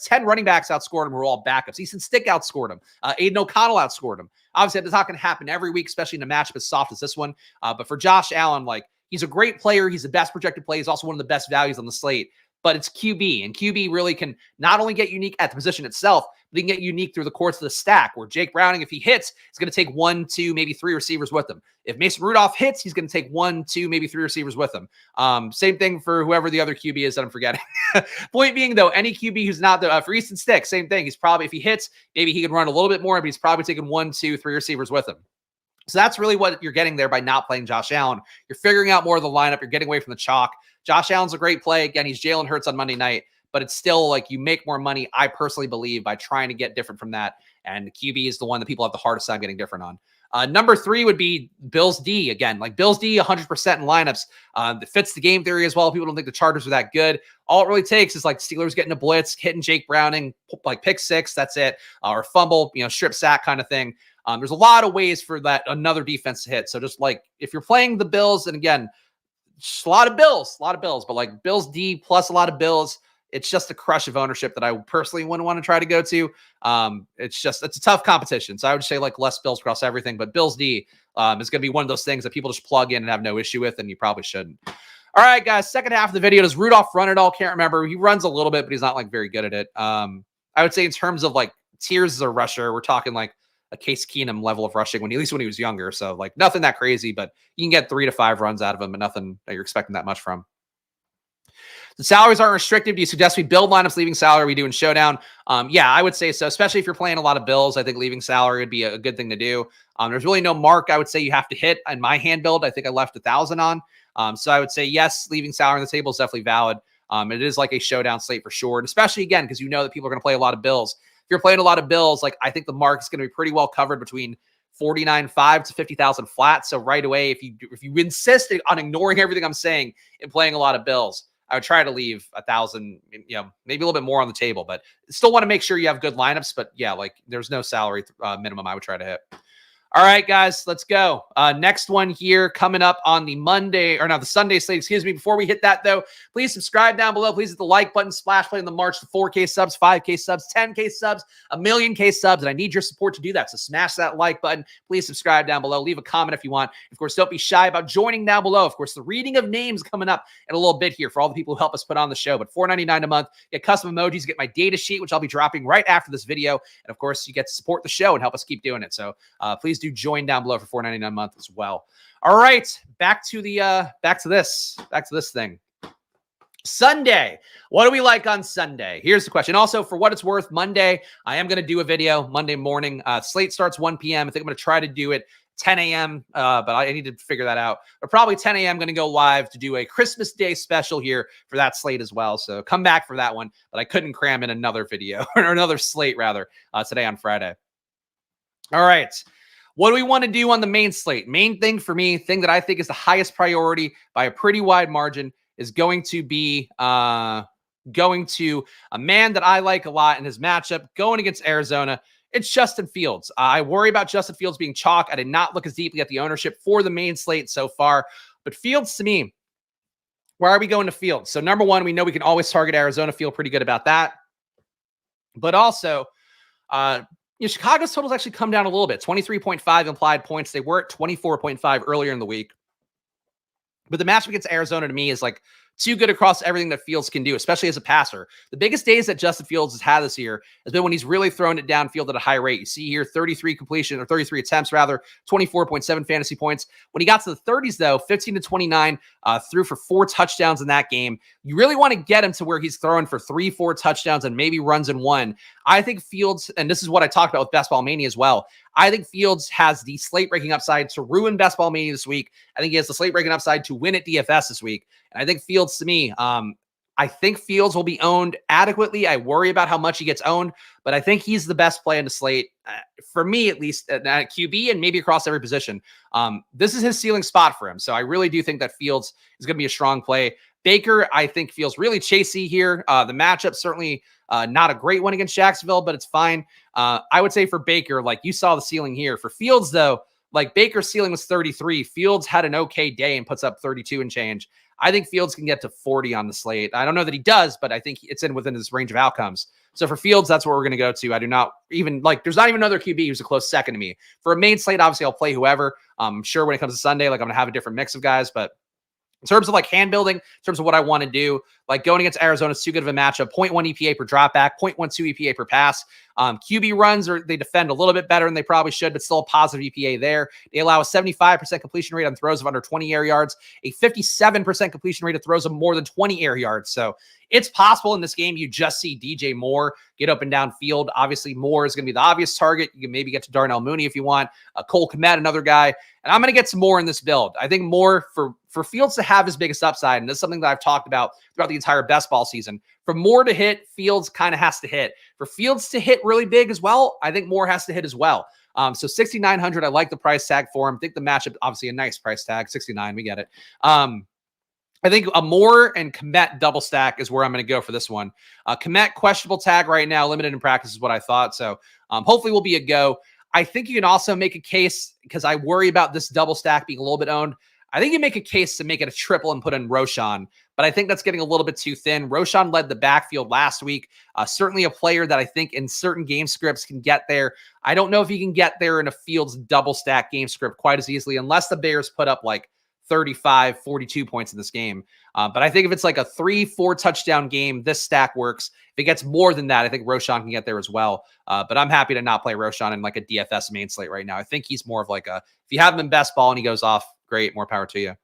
10 running backs outscored him who were all backups. Easton Stick outscored him. Aiden O'Connell outscored him. Obviously, that's not going to happen every week, especially in a matchup as soft as this one. But for Josh Allen, he's a great player. He's the best projected play. He's also one of the best values on the slate. But it's QB, and QB really can not only get unique at the position itself, but he can get unique through the course of the stack, where Jake Browning, if he hits, is going to take 1, 2, maybe 3 receivers with him. If Mason Rudolph hits, he's going to take 1, 2, maybe 3 receivers with him. Same thing for whoever the other QB is that I'm forgetting. Point being, though, any QB who's not for Easton Stick, same thing. He's probably, if he hits, maybe he can run a little bit more, but he's probably taking 1, 2, 3 receivers with him. So that's really what you're getting there by not playing Josh Allen. You're figuring out more of the lineup. You're getting away from the chalk. Josh Allen's a great play. Again, he's Jalen Hurts on Monday night, but it's still you make more money, I personally believe, by trying to get different from that. And the QB is the one that people have the hardest time getting different on. Number 3 would be Bills D again. Bills D, 100% in lineups. That fits the game theory as well. People don't think the Chargers are that good. All it really takes is Steelers getting a blitz, hitting Jake Browning, pick 6, that's it. Or fumble, strip sack kind of thing. There's a lot of ways for that another defense to hit. So just if you're playing the Bills, and again, just a lot of Bills, but Bills D plus a lot of Bills, it's just a crush of ownership that I personally wouldn't want to try to go to. It's a tough competition. So I would say less Bills across everything, but Bills D is going to be one of those things that people just plug in and have no issue with, and you probably shouldn't. All right, guys, second half of the video. Does Rudolph run at all? Can't remember. He runs a little bit, but he's not very good at it. I would say in terms of tiers as a rusher, we're talking a Case Keenum level of rushing at least when he was younger. So nothing that crazy, but you can get 3 to 5 runs out of him, but nothing that you're expecting that much from. The salaries aren't restricted. Do you suggest we build lineups leaving salary we do in Showdown? Yeah, I would say so, especially if you're playing a lot of Bills. I think leaving salary would be a good thing to do. There's really no mark I would say you have to hit. In my hand build, I think I left 1,000 on. So I would say yes, leaving salary on the table is definitely valid. It is like a showdown slate for sure. And especially again, because you know that people are going to play a lot of Bills. If you're playing a lot of Bills, like I think the mark is going to be pretty well covered between 49.5 to 50,000 flat. So right away, if you insist on ignoring everything I'm saying and playing a lot of Bills, I would try to leave 1,000, maybe a little bit more on the table, but still want to make sure you have good lineups. But yeah, like there's no salary minimum I would try to hit. All right, guys, let's go. Next one here coming up on the the Sunday slate, excuse me. Before we hit that, though, please subscribe down below. Please hit the like button. Splash play in the march to 4K subs, 5K subs, 10K subs, 1,000,000K subs. And I need your support to do that. So smash that like button. Please subscribe down below. Leave a comment if you want. Of course, don't be shy about joining down below. Of course, the reading of names coming up in a little bit here for all the people who help us put on the show. But $4.99 a month, get custom emojis, get my data sheet, which I'll be dropping right after this video. And of course, you get to support the show and help us keep doing it. So please do join down below for $4.99 a month as well. All right, back to this thing. Sunday. What do we like on Sunday? Here's the question. Also, for what it's worth, Monday, I am going to do a video Monday morning. Slate starts 1 p.m. I think I'm going to try to do it 10 a.m., but I need to figure that out. But probably 10 a.m. I'm going to go live to do a Christmas Day special here for that slate as well. So come back for that one. But I couldn't cram in another video, or another slate, rather, today on Friday. All right. What do we want to do on the main slate? Main thing for me, thing that I think is the highest priority by a pretty wide margin, is going to be going to a man that I like a lot in his matchup going against Arizona. It's Justin Fields. I worry about Justin Fields being chalk. I did not look as deeply at the ownership for the main slate so far. But Fields, to me, where are we going to Fields? So number one, we know we can always target Arizona. Feel pretty good about that. But also, Chicago's totals actually come down a little bit. 23.5 implied points. They were at 24.5 earlier in the week. But the matchup against Arizona, to me, is like too good across everything that Fields can do, especially as a passer. The biggest days that Justin Fields has had this year has been when he's really thrown it downfield at a high rate. You see here 33 attempts, 24.7 fantasy points. When he got to the 30s, though, 15 to 29, threw for 4 touchdowns in that game. You really want to get him to where he's throwing for 3-4 touchdowns and maybe runs in one. I think Fields, and this is what I talked about with Best Ball Mania as well, I think Fields has the slate breaking upside to ruin Best Ball Mania this week. I think he has the slate breaking upside to win at DFS this week. And I think Fields, to me, I think Fields will be owned adequately. I worry about how much he gets owned, but I think he's the best play in the slate, for me at least, at QB and maybe across every position. This is his ceiling spot for him. So I really do think that Fields is going to be a strong play. Baker, I think, feels really chasey here. The matchup certainly not a great one against Jacksonville, but it's fine. I would say for Baker, like you saw the ceiling here. For Fields, though, like Baker's ceiling was 33. Fields had an okay day and puts up 32 and change. I think Fields can get to 40 on the slate. I don't know that he does, but I think it's within his range of outcomes. So for Fields, that's what we're going to go to. I do not even there's not even another QB who's a close second to me. For a main slate, obviously I'll play whoever. I'm sure when it comes to Sunday, like I'm going to have a different mix of guys, but in terms of like hand building, in terms of what I want to do, like going against Arizona is too good of a matchup. 0.1 EPA per dropback, 0.12 EPA per pass. QB runs, they defend a little bit better than they probably should, but still a positive EPA there. They allow a 75% completion rate on throws of under 20 air yards, a 57% completion rate of throws of more than 20 air yards. So it's possible in this game you just see DJ Moore get up and down field. Obviously, Moore is going to be the obvious target. You can maybe get to Darnell Mooney if you want. Cole Kmet, another guy. And I'm going to get some more in this build. I think more for Fields to have his biggest upside, and this is something that I've talked about throughout the entire best ball season. For Moore to hit, Fields kind of has to hit. For Fields to hit really big as well, I think Moore has to hit as well. So 6,900, I like the price tag for him. I think the matchup, obviously a nice price tag, 69, we get it. I think a Moore and Kmet double stack is where I'm going to go for this one. Kmet, questionable tag right now, limited in practice is what I thought. So hopefully will be a go. I think you can also make a case, because I worry about this double stack being a little bit owned. I think you make a case to make it a triple and put in Roschon, but I think that's getting a little bit too thin. Roschon led the backfield last week. Certainly a player that I think in certain game scripts can get there. I don't know if he can get there in a Fields double stack game script quite as easily, unless the Bears put up like 35, 42 points in this game. But I think if it's like a 3-4 touchdown game, this stack works. If it gets more than that, I think Roschon can get there as well. But I'm happy to not play Roschon in like a DFS main slate right now. I think he's more of like if you have him in best ball and he goes off, great, more power to you.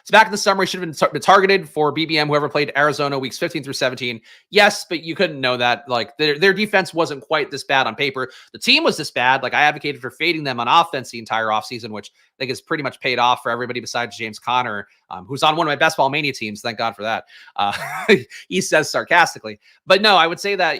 So back in the summer, he should have been targeted for BBM, whoever played Arizona weeks 15 through 17. Yes, but you couldn't know that. Like their defense wasn't quite this bad on paper. The team was this bad. Like I advocated for fading them on offense the entire offseason, which I think has pretty much paid off for everybody besides James Conner, who's on one of my best ball mania teams. Thank God for that. He says sarcastically. But no, I would say that,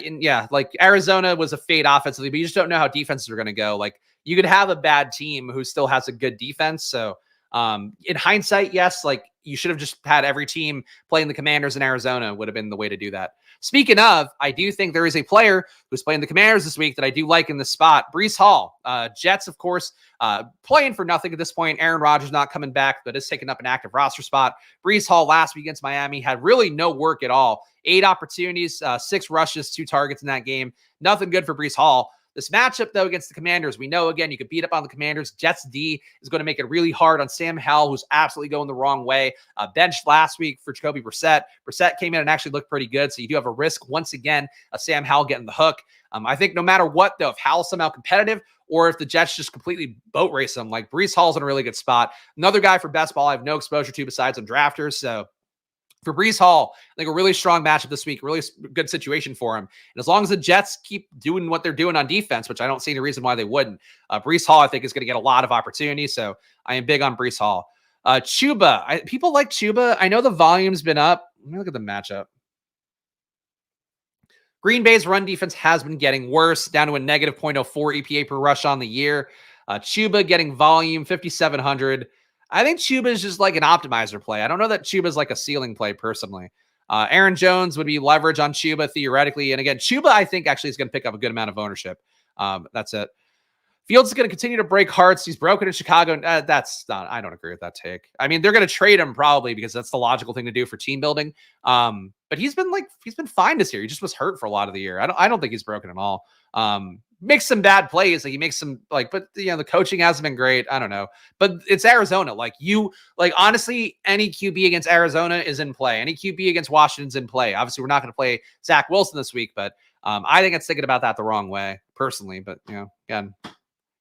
like Arizona was a fade offensively, but you just don't know how defenses are going to go. Like you could have a bad team who still has a good defense. So in hindsight, yes, like you should have just had every team playing the Commanders in Arizona would have been the way to do that. Speaking of, I do think there is a player who's playing the Commanders this week that I do like in this spot. Breece Hall, Jets, of course, playing for nothing at this point. Aaron Rodgers not coming back, but is taking up an active roster spot. Breece Hall last week against Miami had really no work at all. 8 opportunities, 6 rushes, 2 targets in that game. Nothing good for Breece Hall. This matchup, though, against the Commanders, we know, again, you could beat up on the Commanders. Jets D is going to make it really hard on Sam Howell, who's absolutely going the wrong way. Benched last week for Jacoby Brissett. Brissett came in and actually looked pretty good, so you do have a risk, once again, of Sam Howell getting the hook. I think no matter what, though, if Howell's somehow competitive or if the Jets just completely boat race him, like Breece Hall's in a really good spot. Another guy for best ball I have no exposure to besides on drafters, so for Breece Hall, I think a really strong matchup this week, really good situation for him. And as long as the Jets keep doing what they're doing on defense, which I don't see any reason why they wouldn't, Breece Hall, I think, is going to get a lot of opportunities. So I am big on Breece Hall. Chuba, people like Chuba. I know the volume's been up. Let me look at the matchup. Green Bay's run defense has been getting worse, down to a negative 0.04 EPA per rush on the year. Chuba getting volume, 5,700. I think Chuba is just like an optimizer play. I don't know that Chuba is like a ceiling play personally. Aaron Jones would be leverage on Chuba theoretically. And again, Chuba, I think, actually is going to pick up a good amount of ownership. That's it. Fields is going to continue to break hearts. He's broken in Chicago. I don't agree with that take. I mean, they're going to trade him probably because that's the logical thing to do for team building. But he's been fine this year. He just was hurt for a lot of the year. I don't think he's broken at all. Makes some bad plays. Like he makes some but the coaching hasn't been great. I don't know, but it's Arizona. Honestly, any QB against Arizona is in play. Any QB against Washington's in play. Obviously, we're not going to play Zach Wilson this week, but I think it's thinking about that the wrong way personally. But again,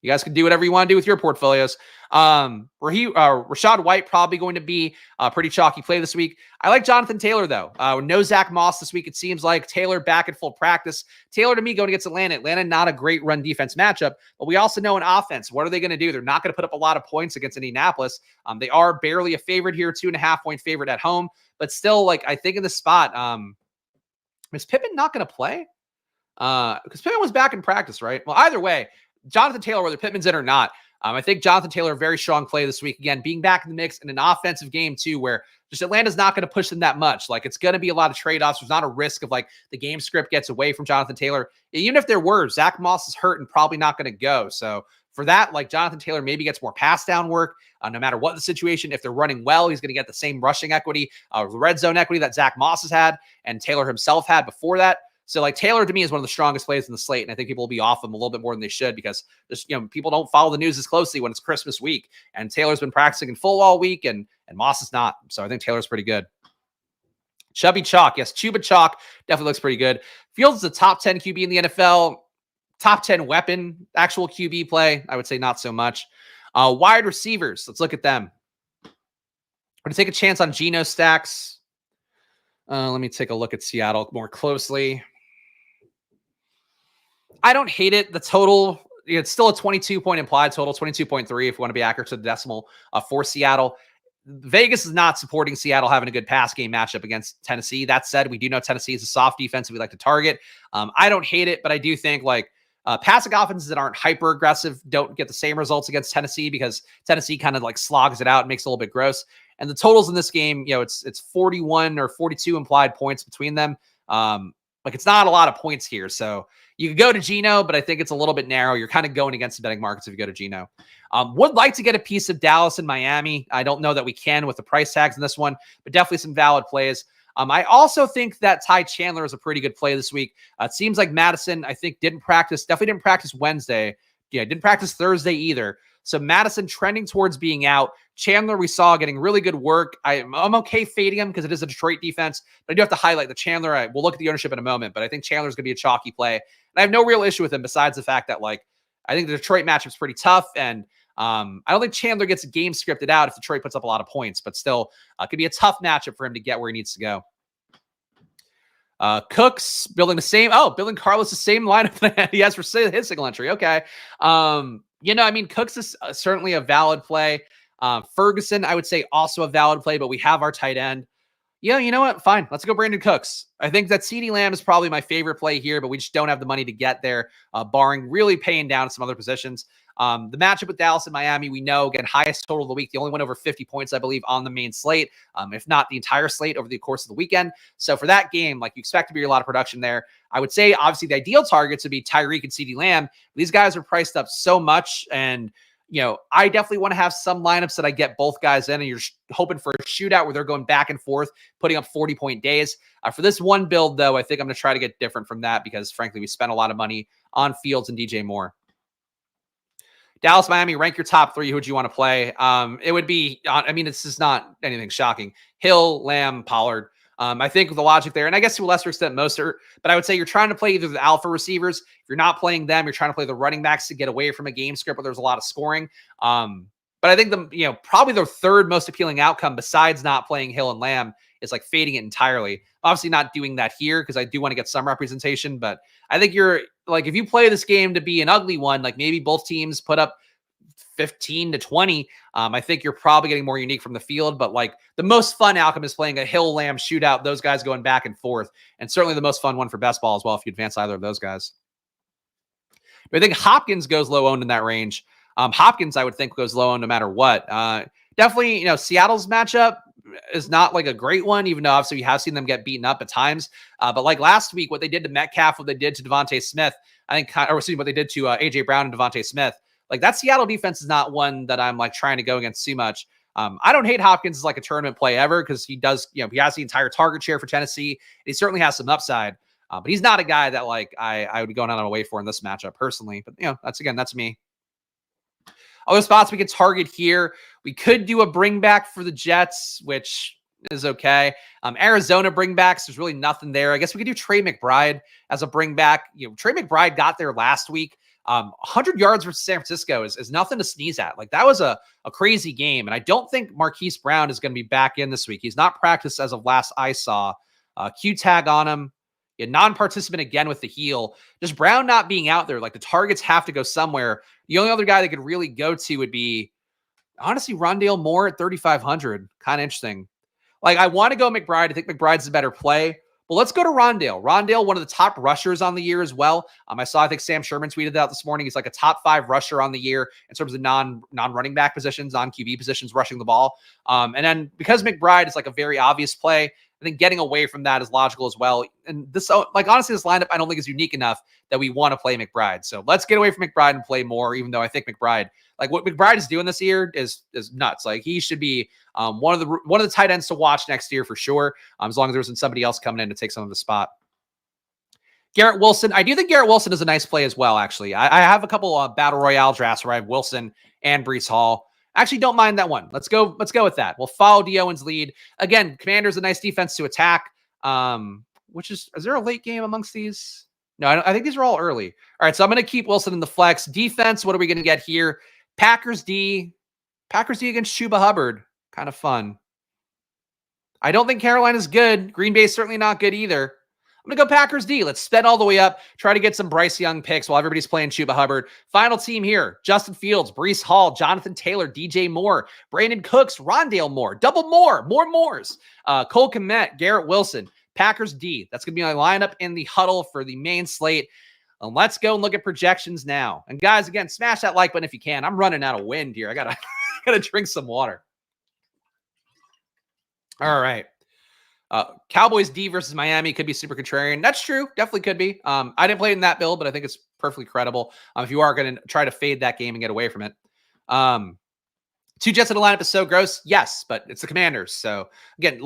you guys can do whatever you want to do with your portfolios. Rashad White probably going to be a pretty chalky play this week. I like Jonathan Taylor, though. No Zach Moss this week, it seems like. Taylor back at full practice. Taylor, to me, going against Atlanta. Atlanta, not a great run defense matchup, but we also know in offense, what are they going to do? They're not going to put up a lot of points against Indianapolis. They are barely a favorite here, 2.5-point favorite at home, but still, I think in this spot, is Pippen not going to play? Because Pippen was back in practice, right? Well, either way, Jonathan Taylor, whether Pittman's in or not, I think Jonathan Taylor, a very strong play this week. Again, being back in the mix in an offensive game too, where just Atlanta's not going to push them that much. It's going to be a lot of trade-offs. There's not a risk of the game script gets away from Jonathan Taylor. Even if there were, Zach Moss is hurt and probably not going to go. So for that, Jonathan Taylor maybe gets more pass down work, no matter what the situation. If they're running well, he's going to get the same rushing equity, the red zone equity that Zach Moss has had and Taylor himself had before that. So Taylor to me is one of the strongest plays in the slate. And I think people will be off him a little bit more than they should because people don't follow the news as closely when it's Christmas week. And Taylor's been practicing in full all week and Moss is not. So I think Taylor's pretty good. Chubby Chalk. Yes, Chuba Chalk definitely looks pretty good. Fields is a top 10 QB in the NFL. Top 10 weapon, actual QB play. I would say not so much. Wide receivers. Let's look at them. I'm going to take a chance on Geno stacks. Let me take a look at Seattle more closely. I don't hate it. The total, it's still a 22-point implied total, 22.3 if you want to be accurate to the decimal for Seattle. Vegas is not supporting Seattle having a good pass game matchup against Tennessee. That said, we do know Tennessee is a soft defense that we like to target. I don't hate it, but I do think passing offenses that aren't hyper aggressive don't get the same results against Tennessee because Tennessee kind of slogs it out and makes it a little bit gross. And the totals in this game, it's 41 or 42 implied points between them. It's not a lot of points here. So you could go to Geno, but I think it's a little bit narrow. You're kind of going against the betting markets if you go to Geno. Would like to get a piece of Dallas and Miami. I don't know that we can with the price tags in this one, but definitely some valid plays. I also think that Ty Chandler is a pretty good play this week. It seems like Madison, I think, definitely didn't practice Wednesday. Didn't practice Thursday either. So Madison trending towards being out. Chandler, we saw getting really good work. I'm okay fading him because it is a Detroit defense, but I do have to highlight the Chandler. We'll look at the ownership in a moment, but I think Chandler's going to be a chalky play. And I have no real issue with him besides the fact that I think the Detroit matchup's pretty tough. And I don't think Chandler gets a game scripted out if Detroit puts up a lot of points, but still could be a tough matchup for him to get where he needs to go. Cooks building Carlos the same lineup that he has for his single entry. Okay. Cooks is certainly a valid play. Ferguson, I would say also a valid play, but we have our tight end. Yeah, you know what? Fine. Let's go Brandon Cooks. I think that CeeDee Lamb is probably my favorite play here, but we just don't have the money to get there, barring really paying down some other positions. The matchup with Dallas and Miami, we know, again, highest total of the week. The only one over 50 points, I believe, on the main slate, if not the entire slate over the course of the weekend. So for that game, you expect to be a lot of production there. I would say, obviously, the ideal targets would be Tyreek and CeeDee Lamb. These guys are priced up so much, and I definitely want to have some lineups that I get both guys in, and you're hoping for a shootout where they're going back and forth, putting up 40-point days. For this one build, though, I think I'm going to try to get different from that because, frankly, we spent a lot of money on Fields and DJ Moore. Dallas, Miami, rank your top three. Who would you want to play? It would be, this is not anything shocking. Hill, Lamb, Pollard. I think the logic there, and I guess to a lesser extent Mostert, but I would say you're trying to play either the alpha receivers. If you're not playing them, you're trying to play the running backs to get away from a game script where there's a lot of scoring. But I think probably the third most appealing outcome besides not playing Hill and Lamb is fading it entirely. Obviously not doing that here because I do want to get some representation, but I think you're if you play this game to be an ugly one, maybe both teams put up 15 to 20. I think you're probably getting more unique from the field, but the most fun outcome is playing a Hill Lamb shootout, those guys going back and forth, and certainly the most fun one for best ball as well if you advance either of those guys. I think Hopkins goes low owned in that range. Hopkins, I would think, goes low owned no matter what. Definitely, Seattle's matchup is not a great one, even though obviously we have seen them get beaten up at times. But last week, what they did to Metcalf, what they did to Devontae Smith, what they did to AJ Brown and Devontae Smith, that Seattle defense is not one that I'm trying to go against too much. I don't hate Hopkins as a tournament play ever because he does, he has the entire target share for Tennessee. He certainly has some upside, but he's not a guy that I would be going out of my way for in this matchup personally. But that's me. Other spots we could target here. We could do a bring back for the Jets, which is okay. Arizona bring backs, there's really nothing there. I guess we could do Trey McBride as a bring back. Trey McBride got there last week. 100 yards versus San Francisco is nothing to sneeze at. That was a crazy game. And I don't think Marquise Brown is going to be back in this week. He's not practiced as of last I saw. Q tag on him. Non-participant again with the heel. Just Brown not being out there. The targets have to go somewhere. The only other guy that could really go to would be, honestly, Rondale Moore at 3,500. Kind of interesting. I want to go McBride. I think McBride's a better play. Well, let's go to Rondale. Rondale, one of the top rushers on the year as well. I think Sam Sherman tweeted that this morning. He's a top 5 rusher on the year in terms of non-running back positions, non-QB positions, rushing the ball. And then because McBride is a very obvious play, I think getting away from that is logical as well. And this, honestly, this lineup I don't think is unique enough that we want to play McBride. So let's get away from McBride and play more, even though I think McBride, what McBride is doing this year is nuts. He should be one of the tight ends to watch next year for sure, as long as there isn't somebody else coming in to take some of the spot. Garrett Wilson. I do think Garrett Wilson is a nice play as well, actually. I have a couple Battle Royale drafts where I have Wilson and Breece Hall. Actually, don't mind that one. Let's go with that. We'll follow D. Owens' lead. Again, Commanders a nice defense to attack. Is there a late game amongst these? No, I think these are all early. All right, so I'm going to keep Wilson in the flex. Defense, what are we going to get here? Packers D against Chuba Hubbard. Kind of fun. I don't think Carolina's good. Green Bay's certainly not good either. I'm going to go Packers D. Let's sped all the way up. Try to get some Bryce Young picks while everybody's playing Chuba Hubbard. Final team here. Justin Fields, Breece Hall, Jonathan Taylor, DJ Moore, Brandon Cooks, Rondale Moore, double more Moores, Cole Kmet, Garrett Wilson, Packers D. That's going to be my lineup in the huddle for the main slate. And let's go and look at projections now. And guys, again, smash that like button if you can. I'm running out of wind here. I gotta drink some water. All right. Cowboys D versus Miami could be super contrarian. That's true. Definitely could be. I didn't play in that build, but I think it's perfectly credible. If you are going to try to fade that game and get away from it. 2 Jets in the lineup is so gross. Yes, but it's the Commanders. So again,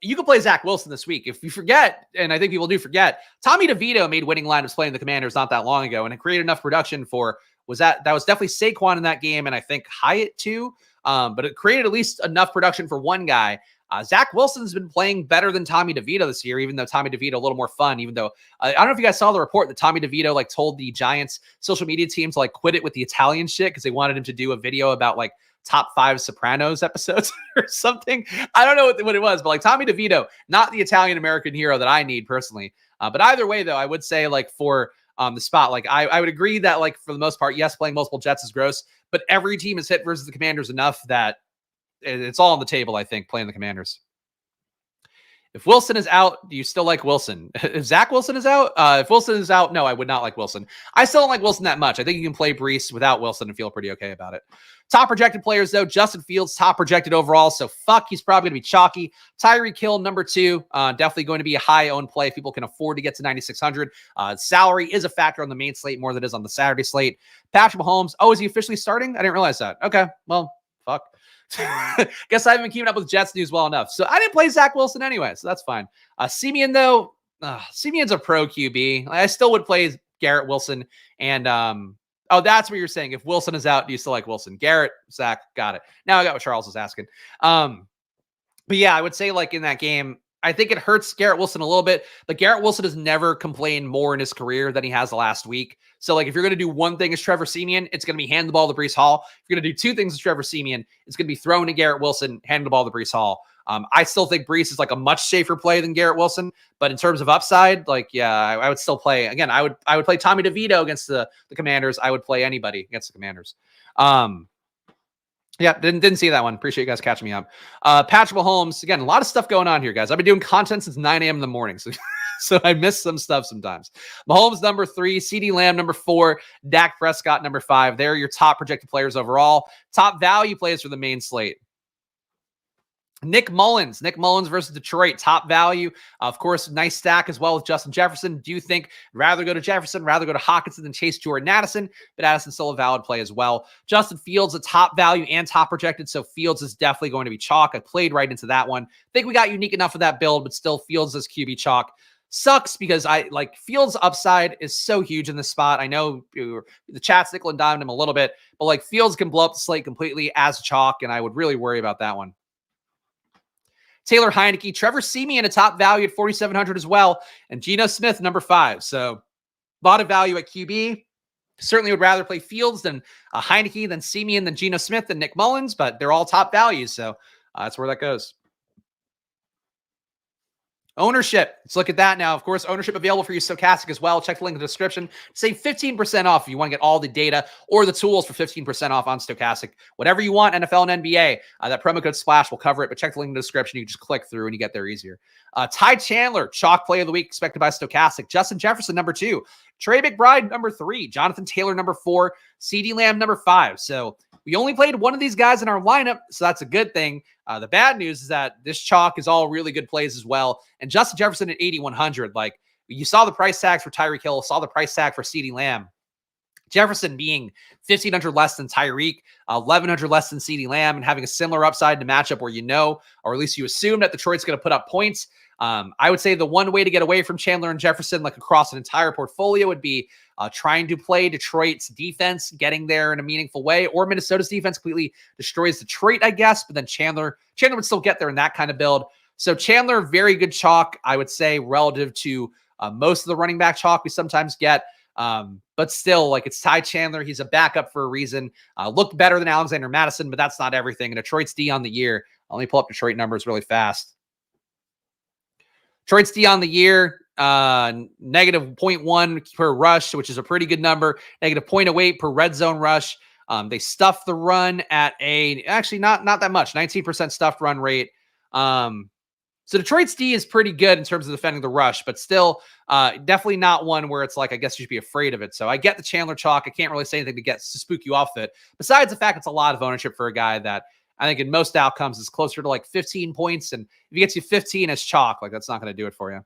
you could play Zach Wilson this week. If you forget, and I think people do forget, Tommy DeVito made winning lineups playing the Commanders not that long ago, and it created enough production for, that was definitely Saquon in that game, and I think Hyatt too. But it created at least enough production for one guy Zach Wilson's been playing better than Tommy DeVito this year, even though Tommy DeVito a little more fun, even though I don't know if you guys saw the report that Tommy DeVito like told the Giants social media team to like quit it with the Italian shit because they wanted him to do a video about like top 5 Sopranos episodes or something. I don't know what it was, but like Tommy DeVito, not the Italian American hero that I need personally. But either way, though, I would say like for the spot, like I would agree that like for the most part, yes, playing multiple Jets is gross, but every team is hit versus the Commanders enough that it's all on the table, I think, playing the Commanders. If Wilson is out, do you still like Wilson? If Zach Wilson is out, if Wilson is out, no, I would not like Wilson. I still don't like Wilson that much. I think you can play Brees without Wilson and feel pretty okay about it. Top projected players, though, Justin Fields, top projected overall. So he's probably going to be chalky. Tyreek Hill, number 2, definitely going to be a high owned play if people can afford to get to 9,600. Salary is a factor on the main slate more than it is on the Saturday slate. Patrick Mahomes, is he officially starting? I didn't realize that. Okay, well, fuck. Guess I haven't been keeping up with Jets news well enough. So I didn't play Zach Wilson anyway, so that's fine. Simeon, though, Simeon's a pro QB. I still would play Garrett Wilson. And, that's what you're saying. If Wilson is out, do you still like Wilson? Garrett, Zach, got it. Now I got what Charles was asking. But yeah, I would say like in that game, I think it hurts Garrett Wilson a little bit, but Garrett Wilson has never complained more in his career than he has the last week. So like if you're going to do one thing as Trevor Siemian, it's going to be hand the ball to Brees Hall. If you're going to do two things as Trevor Siemian, it's going to be thrown to Garrett Wilson, hand the ball to Brees Hall. I still think Brees is like a much safer play than Garrett Wilson, but in terms of upside, like, yeah, I would still play. Again, I would play Tommy DeVito against the Commanders. I would play anybody against the Commanders. Yeah, didn't see that one. Appreciate you guys catching me up. Patrick Mahomes, again, a lot of stuff going on here, guys. I've been doing content since 9 a.m. in the morning, so I miss some stuff sometimes. Mahomes, number 3, CeeDee Lamb, number 4, Dak Prescott, number 5. They're your top projected players overall. Top value plays for the main slate. Nick Mullins versus Detroit, top value. Of course, nice stack as well with Justin Jefferson. Do you think rather go to Jefferson, rather go to Hockenson than chase Jordan Addison? But Addison's still a valid play as well. Justin Fields, a top value and top projected, so Fields is definitely going to be chalk. I played right into that one. I think we got unique enough of that build, but still Fields is QB chalk. Sucks because I like Fields' upside is so huge in this spot. I know the chat's nickel and dimed him a little bit, but like Fields can blow up the slate completely as chalk, and I would really worry about that one. Taylor Heineke, Trevor Siemian, a top value at 4,700 as well, and Geno Smith, number 5. So a lot of value at QB. Certainly would rather play Fields than Heineke, than Siemian, than Geno Smith, than Nick Mullins, but they're all top values, so that's where that goes. Ownership. Let's look at that now. Of course, ownership available for you Stochastic as well. Check the link in the description. Save 15% off if you want to get all the data or the tools for 15% off on Stochastic. Whatever you want, NFL and NBA. That promo code SPLASH will cover it, but check the link in the description. You can just click through and you get there easier. Ty Chandler, chalk play of the week, expected by Stochastic. Justin Jefferson, number 2. Trey McBride, number 3. Jonathan Taylor, number 4. CeeDee Lamb, number 5. So we only played one of these guys in our lineup, so that's a good thing. The bad news is that this chalk is all really good plays as well. And Justin Jefferson at 8,100, like you saw the price tags for Tyreek Hill, saw the price tag for CeeDee Lamb. Jefferson being 1,500 less than Tyreek, 1,100 less than CeeDee Lamb, and having a similar upside to matchup where you know, or at least you assume that Detroit's going to put up points. I would say the one way to get away from Chandler and Jefferson, like across an entire portfolio, would be trying to play Detroit's defense, getting there in a meaningful way, or Minnesota's defense completely destroys Detroit, I guess. But then Chandler would still get there in that kind of build. So Chandler, very good chalk, I would say, relative to most of the running back chalk we sometimes get. But still, like it's Ty Chandler. He's a backup for a reason. Looked better than Alexander Madison, but that's not everything. And Detroit's D on the year. Let me pull up Detroit numbers really fast. Detroit's D on the year, negative 0.1 per rush, which is a pretty good number. Negative 0.08 per red zone rush. They stuffed the run at actually not that much, 19% stuffed run rate. So Detroit's D is pretty good in terms of defending the rush, but still definitely not one where it's like, I guess you should be afraid of it. So I get the Chandler chalk. I can't really say anything to spook you off it. Besides the fact it's a lot of ownership for a guy that I think in most outcomes is closer to like 15 points. And if he gets you 15 as chalk, like that's not going to do it for you.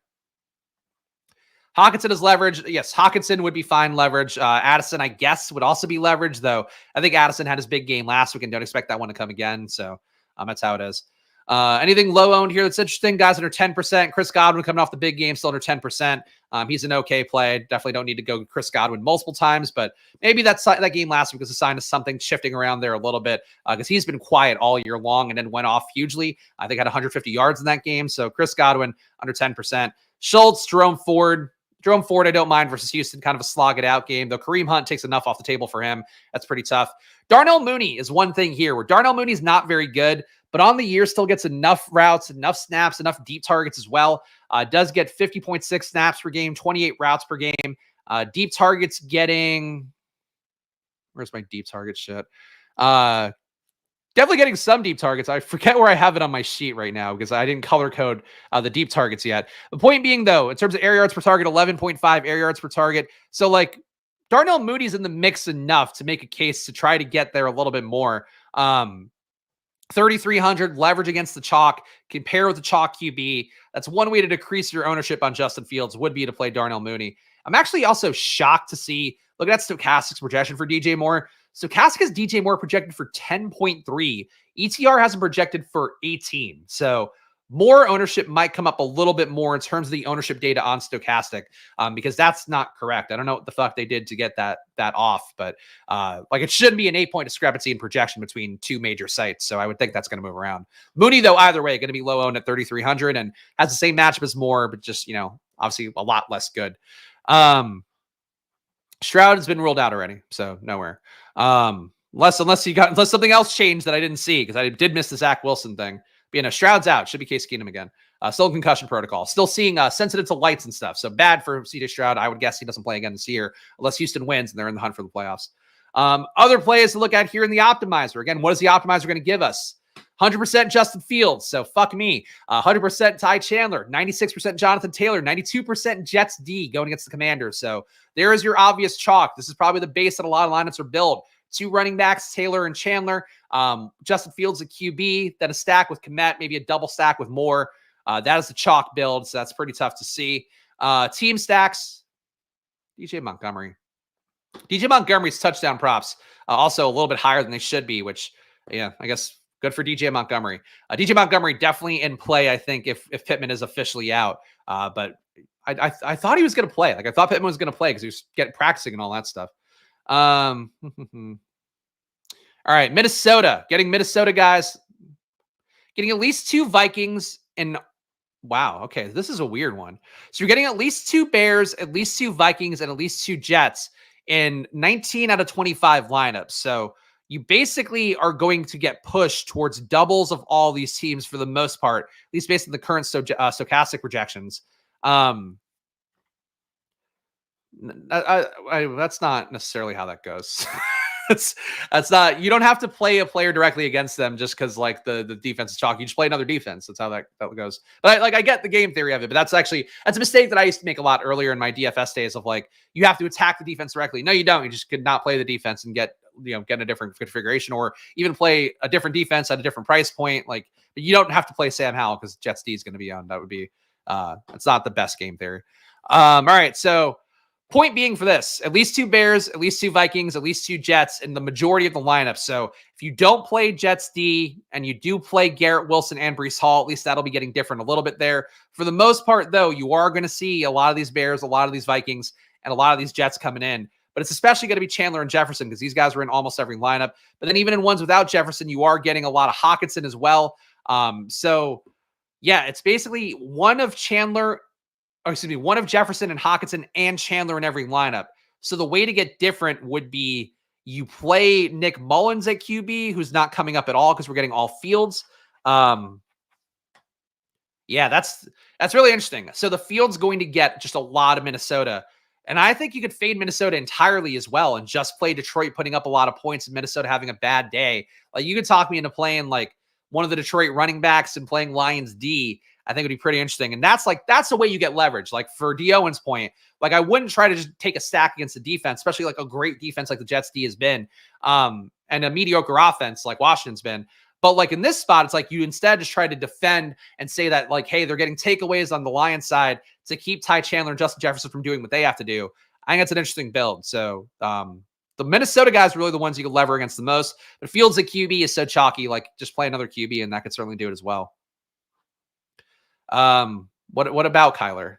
Hockenson is leverage. Yes, Hockenson would be fine leverage. Addison, I guess, would also be leverage, though. I think Addison had his big game last week and don't expect that one to come again. So that's how it is. Anything low owned here that's interesting? Guys under 10%. Chris Godwin coming off the big game, still under 10%. He's an okay play. Definitely don't need to go Chris Godwin multiple times, but maybe that game last week was a sign of something shifting around there a little bit because he's been quiet all year long and then went off hugely. I think had 150 yards in that game. So Chris Godwin under 10%. Schultz, Jerome Ford, I don't mind versus Houston, kind of a slog it out game, though Kareem Hunt takes enough off the table for him. That's pretty tough. Darnell Mooney is one thing here where Darnell Mooney's not very good, but on the year still gets enough routes, enough snaps, enough deep targets as well. Does get 50.6 snaps per game, 28 routes per game. Deep targets getting, where's my deep target shit? Definitely getting some deep targets. I forget where I have it on my sheet right now because I didn't color code the deep targets yet. The point being, though, in terms of air yards per target, 11.5 air yards per target. So, like, Darnell Mooney's in the mix enough to make a case to try to get there a little bit more. 3,300 leverage against the chalk, compare with the chalk QB. That's one way to decrease your ownership on Justin Fields would be to play Darnell Mooney. I'm actually also shocked to see, look at that Stochastic's projection for DJ Moore. Stochastic has DJ Moore projected for 10.3. ETR has him projected for 18. So more ownership might come up a little bit more in terms of the ownership data on Stochastic because that's not correct. I don't know what the fuck they did to get that off, but like it shouldn't be an 8-point discrepancy in projection between two major sites. So I would think that's going to move around. Mooney, though, either way, going to be low owned at 3,300 and has the same matchup as Moore, but just, you know, obviously a lot less good. Stroud has been ruled out already, so nowhere. Unless something else changed that I didn't see because I did miss the Zach Wilson thing. But, you know, Stroud's out. Should be Case Keenum again. Still in concussion protocol. Still seeing sensitive to lights and stuff. So bad for CJ Stroud. I would guess he doesn't play again this year unless Houston wins and they're in the hunt for the playoffs. Other plays to look at here in the optimizer. Again, what is the optimizer going to give us? 100% Justin Fields. So fuck me. 100% Ty Chandler. 96% Jonathan Taylor. 92% Jets D going against the Commanders. So there is your obvious chalk. This is probably the base that a lot of lineups are built. Two running backs, Taylor and Chandler. Justin Fields, a QB, then a stack with Kmet, maybe a double stack with Moore. That is the chalk build, so that's pretty tough to see. Team stacks, DJ Montgomery. DJ Montgomery's touchdown props also a little bit higher than they should be, which, yeah, I guess good for DJ Montgomery. DJ Montgomery definitely in play, I think, if Pittman is officially out. But I thought he was going to play. Like, I thought Pittman was going to play because he was practicing and all that stuff. All right, Minnesota. Getting Minnesota guys. Getting at least two Vikings and wow, okay, this is a weird one. So you're getting at least two Bears, at least two Vikings, and at least two Jets in 19 out of 25 lineups. So you basically are going to get pushed towards doubles of all these teams for the most part, at least based on the current stochastic projections. That's not necessarily how that goes. that's not, you don't have to play a player directly against them just because like the defense is chalky. You just play another defense. That's how that goes. But I get the game theory of it, but that's a mistake that I used to make a lot earlier in my DFS days of like, you have to attack the defense directly. No, you don't. You just could not play the defense and get a different configuration or even play a different defense at a different price point. Like, but you don't have to play Sam Howell because Jets D is going to be on. That would be, it's not the best game theory. All right. So, point being for this, at least two Bears, at least two Vikings, at least two Jets in the majority of the lineup. So if you don't play Jets D and you do play Garrett Wilson and Breece Hall, at least that'll be getting different a little bit there. For the most part, though, you are going to see a lot of these Bears, a lot of these Vikings, and a lot of these Jets coming in. But it's especially going to be Chandler and Jefferson because these guys are in almost every lineup. But then even in ones without Jefferson, you are getting a lot of Hockenson as well. So, yeah, it's basically one of Jefferson and Hockenson and Chandler in every lineup. So the way to get different would be you play Nick Mullins at QB, who's not coming up at all because we're getting all Fields. Yeah, that's really interesting. So the Field's going to get just a lot of Minnesota. And I think you could fade Minnesota entirely as well and just play Detroit putting up a lot of points and Minnesota having a bad day. Like you could talk me into playing like one of the Detroit running backs and playing Lions D. I think it would be pretty interesting. And that's the way you get leverage. Like for D. Owen's point, like I wouldn't try to just take a stack against the defense, especially like a great defense like the Jets D has been, and a mediocre offense like Washington's been. But like in this spot, it's like you instead just try to defend and say that like, hey, they're getting takeaways on the Lions side to keep Ty Chandler and Justin Jefferson from doing what they have to do. I think that's an interesting build. So the Minnesota guys are really the ones you can lever against the most. But Fields at QB is so chalky. Like, just play another QB, and that could certainly do it as well. What about Kyler?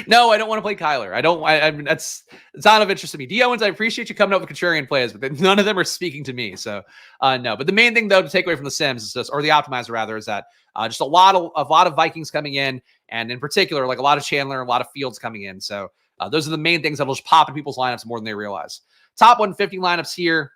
No, I don't want to play Kyler. I mean, it's not of interest to me. D. Owens, I appreciate you coming up with contrarian plays, but none of them are speaking to me. So, no. But the main thing, though, to take away from the Sims is just, or the optimizer rather, is that just a lot of Vikings coming in, and in particular, like a lot of Chandler, a lot of Fields coming in. So those are the main things that'll just pop in people's lineups more than they realize. Top 150 lineups here.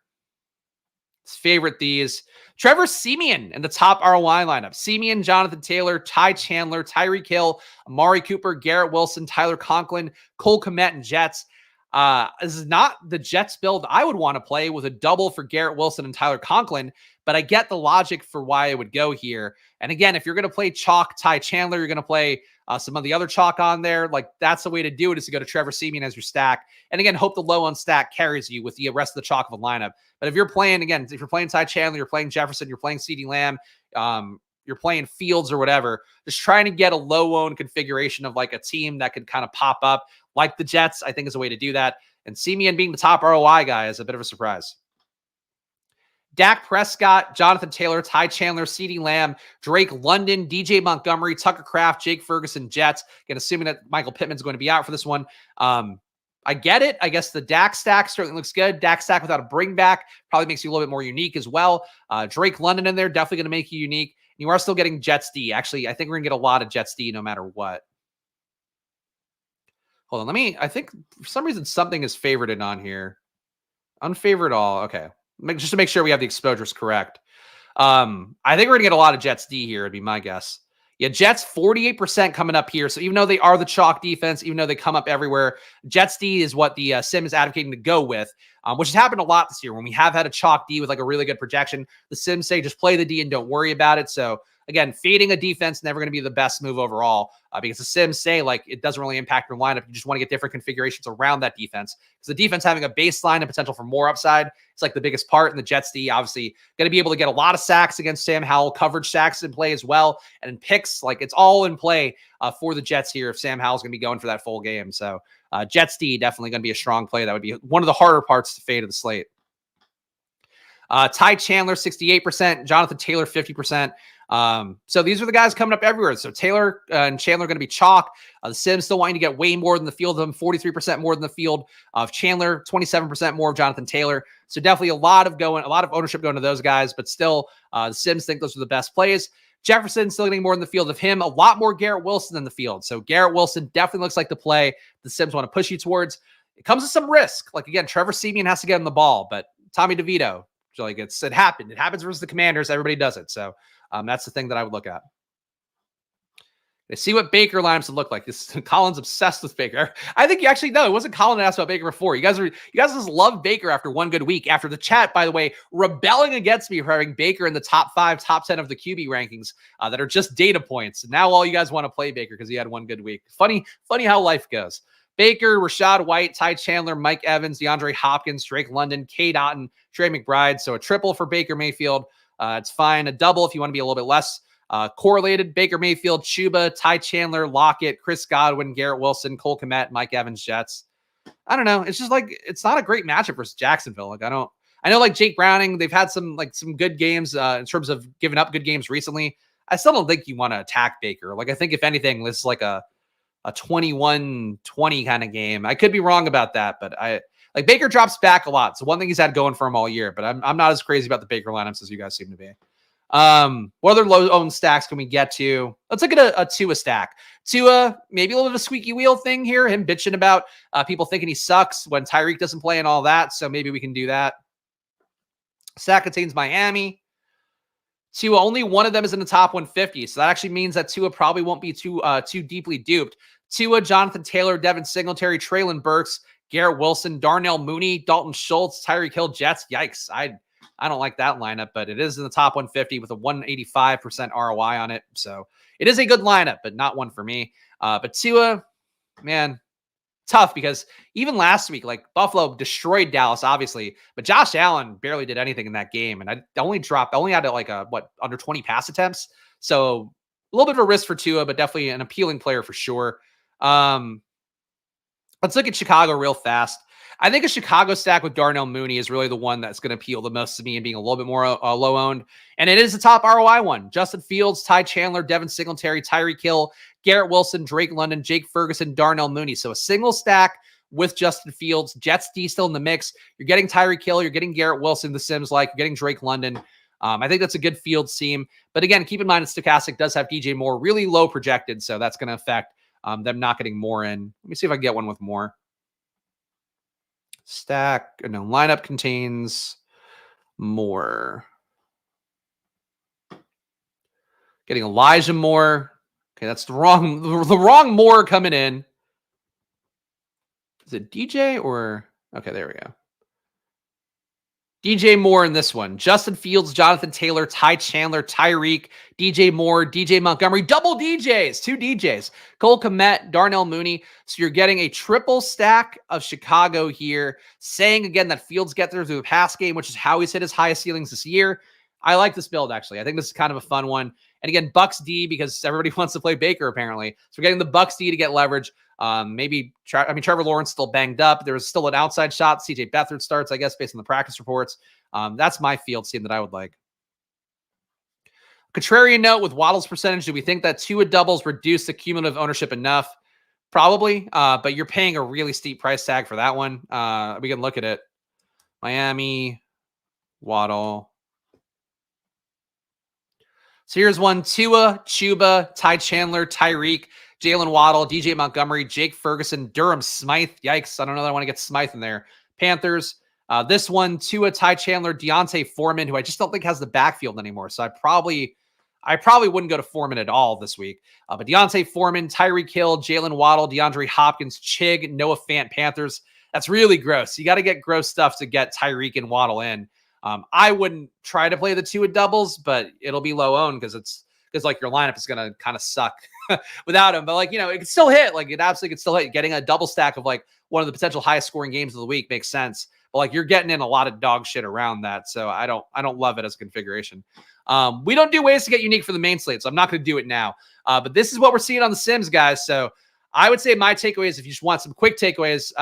Favorite these. Trevor Siemian in the top ROI lineup. Siemian, Jonathan Taylor, Ty Chandler, Tyreek Hill, Amari Cooper, Garrett Wilson, Tyler Conklin, Cole Kmet, and Jets. This is not the Jets build I would want to play with a double for Garrett Wilson and Tyler Conklin, but I get the logic for why I would go here. And again, if you're going to play chalk Ty Chandler, you're going to play some of the other chalk on there. Like, that's the way to do it, is to go to Trevor Siemian as your stack. And again, hope the low on stack carries you with the rest of the chalk of a lineup. But if you're playing, again, if you're playing Ty Chandler, you're playing Jefferson, you're playing CeeDee Lamb, you're playing Fields or whatever, just trying to get a low-owned configuration of like a team that could kind of pop up like the Jets, I think is a way to do that. And Siemian being the top ROI guy is a bit of a surprise. Dak Prescott, Jonathan Taylor, Ty Chandler, CeeDee Lamb, Drake London, DJ Montgomery, Tucker Kraft, Jake Ferguson, Jets. Again, assuming that Michael Pittman's going to be out for this one. I get it. I guess the Dak stack certainly looks good. Dak stack without a bring back probably makes you a little bit more unique as well. Drake London in there, definitely going to make you unique. You are still getting Jets D. Actually, I think we're going to get a lot of Jets D no matter what. Hold on. I think for some reason something is favorited on here. Unfavored all. Okay. Just to make sure we have the exposures correct. I think we're going to get a lot of Jets D here, would be my guess. Yeah, Jets 48% coming up here. So even though they are the chalk defense, even though they come up everywhere, Jets D is what the sim is advocating to go with, which has happened a lot this year. When we have had a chalk D with like a really good projection, the sims say just play the D and don't worry about it. So again, fading a defense never going to be the best move overall, because the sims say like it doesn't really impact your lineup. You just want to get different configurations around that defense, because the defense having a baseline and potential for more upside, it's like the biggest part. And the Jets D obviously going to be able to get a lot of sacks against Sam Howell, coverage sacks in play as well, and in picks. Like, it's all in play for the Jets here if Sam Howell's going to be going for that full game. So Jets D definitely going to be a strong play. That would be one of the harder parts to fade of the slate. Ty Chandler 68%, Jonathan Taylor 50%. So these are the guys coming up everywhere. So Taylor and Chandler are going to be chalk. The sims still want you to get way more than the field of them, 43% more than the field of Chandler, 27% more of Jonathan Taylor. So definitely a lot of ownership going to those guys, but still the sims think those are the best plays. Jefferson still getting more in the field of him, a lot more Garrett Wilson in the field. So Garrett Wilson definitely looks like the play the sims want to push you towards. It comes with some risk. Like, again, Trevor Siemian has to get on the ball, but Tommy DeVito, like it happened. It happens versus the Commanders. Everybody does it. So that's the thing that I would look at. Let's see what Baker lineups would look like. Colin's obsessed with Baker. I think you actually know it wasn't Colin that asked about Baker before. You guys just love Baker after one good week. After the chat, by the way, rebelling against me for having Baker in the top 5, top 10 of the QB rankings that are just data points. And now all you guys want to play Baker because he had one good week. Funny how life goes. Baker, Rashad White, Ty Chandler, Mike Evans, DeAndre Hopkins, Drake London, Cade Otton, Trey McBride. So a triple for Baker Mayfield. It's fine. A double if you want to be a little bit less correlated. Baker Mayfield, Chuba, Ty Chandler, Lockett, Chris Godwin, Garrett Wilson, Cole Kmet, Mike Evans, Jets. I don't know. It's just like, it's not a great matchup versus Jacksonville. Like, I know like Jake Browning, they've had some good games in terms of giving up good games recently. I still don't think you want to attack Baker. Like, I think if anything, this is like a 21-20 kind of game. I could be wrong about that, but Baker drops back a lot. So one thing he's had going for him all year, but I'm not as crazy about the Baker lineups as you guys seem to be. What other low-owned stacks can we get to? Let's look at a Tua stack. Tua, maybe a little bit of a squeaky wheel thing here. Him bitching about people thinking he sucks when Tyreek doesn't play and all that. So maybe we can do that. Stack contains Miami. Tua, only one of them is in the top 150. So that actually means that Tua probably won't be too deeply duped. Tua, Jonathan Taylor, Devin Singletary, Treylon Burks, Garrett Wilson, Darnell Mooney, Dalton Schultz, Tyreek Hill, Jets. Yikes. I don't like that lineup, but it is in the top 150 with a 185% ROI on it. So it is a good lineup, but not one for me. But Tua, man, tough, because even last week, like, Buffalo destroyed Dallas, obviously, but Josh Allen barely did anything in that game. And I only had under 20 pass attempts. So a little bit of a risk for Tua, but definitely an appealing player for sure. Let's look at Chicago real fast. I think a Chicago stack with Darnell Mooney is really the one that's going to appeal the most to me and being a little bit more low owned. And it is the top ROI one. Justin Fields, Ty Chandler, Devin Singletary, Tyreek Hill, Garrett Wilson, Drake London, Jake Ferguson, Darnell Mooney. So a single stack with Justin Fields, Jets D still in the mix. You're getting Tyreek Hill, you're getting Garrett Wilson, the Sims like, you're getting Drake London. I think that's a good Fields team. But again, keep in mind, it's stochastic does have DJ Moore really low projected. So that's going to affect them not getting more in. Let me see if I can get one with more. Stack, no, lineup contains more. Getting Elijah Moore. Okay, that's the wrong Moore coming in. Is it DJ or? Okay, there we go. DJ Moore in this one. Justin Fields, Jonathan Taylor, Ty Chandler, Tyreek, DJ Moore, DJ Montgomery. Double DJs. 2 DJs. Cole Kmet, Darnell Mooney. So you're getting a triple stack of Chicago here. Saying again that Fields get there through the pass game, which is how he's hit his highest ceilings this year. I like this build, actually. I think this is kind of a fun one. And again, Bucks D, because everybody wants to play Baker, apparently. So we're getting the Bucks D to get leverage. Trevor Lawrence still banged up. There's still an outside shot. CJ Beathard starts, I guess, based on the practice reports. That's my Fields team that I would like. Contrarian note with Waddle's percentage, do we think that Tua doubles reduce the cumulative ownership enough? Probably, but you're paying a really steep price tag for that one. We can look at it. Miami, Waddle. So here's one: Tua, Chuba, Ty Chandler, Tyreek, Jalen Waddle, DJ Montgomery, Jake Ferguson, Durham Smythe. Yikes. I don't know that I want to get Smythe in there. Panthers. This one, Tua, Ty Chandler, Deontay Foreman, who I just don't think has the backfield anymore. So I probably wouldn't go to Foreman at all this week. But Deontay Foreman, Tyreek Hill, Jalen Waddle, DeAndre Hopkins, Chig, Noah Fant, Panthers. That's really gross. You got to get gross stuff to get Tyreek and Waddle in. I wouldn't try to play the Tua doubles, but it'll be low owned because like your lineup is going to kind of suck without him. But like, you know, it could still hit. Like it absolutely could still hit. Getting a double stack of like one of the potential highest scoring games of the week makes sense. But like you're getting in a lot of dog shit around that. So I don't love it as a configuration. We don't do ways to get unique for the main slate, so I'm not going to do it now. But this is what we're seeing on the Sims, guys. So I would say my takeaways, if you just want some quick takeaways,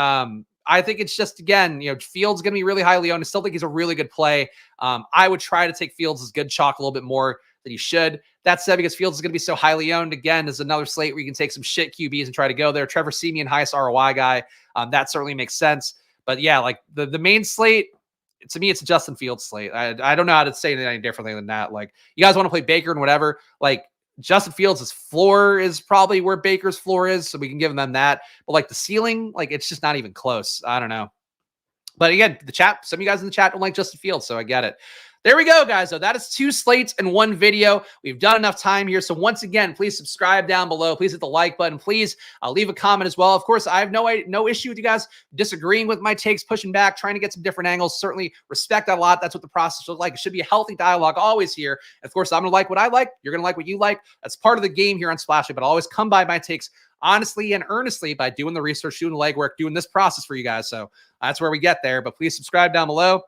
I think it's just, again, you know, Fields going to be really highly owned. I still think he's a really good play. I would try to take Fields as good chalk a little bit more than you should. That said, because Fields is going to be so highly owned, again, is another slate where you can take some shit QBs and try to go there. Trevor Siemian, highest ROI guy. That certainly makes sense. But yeah, like the main slate, to me, it's a Justin Fields slate. I don't know how to say anything differently than that. Like, you guys want to play Baker and whatever, like, Justin Fields' floor is probably where Baker's floor is, so we can give them that. But like the ceiling, like it's just not even close. I don't know. But again, the chat, some of you guys in the chat don't like Justin Fields, so I get it. There we go, guys. So that is 2 slates and 1 video. We've done enough time here. So once again, please subscribe down below. Please hit the like button. Please leave a comment as well. Of course, I have no issue with you guys disagreeing with my takes, pushing back, trying to get some different angles. Certainly respect that a lot. That's what the process looks like. It should be a healthy dialogue always here. And of course, I'm going to like what I like. You're going to like what you like. That's part of the game here on Splashly, but I'll always come by my takes honestly and earnestly by doing the research, doing the legwork, doing this process for you guys. So that's where we get there. But please subscribe down below.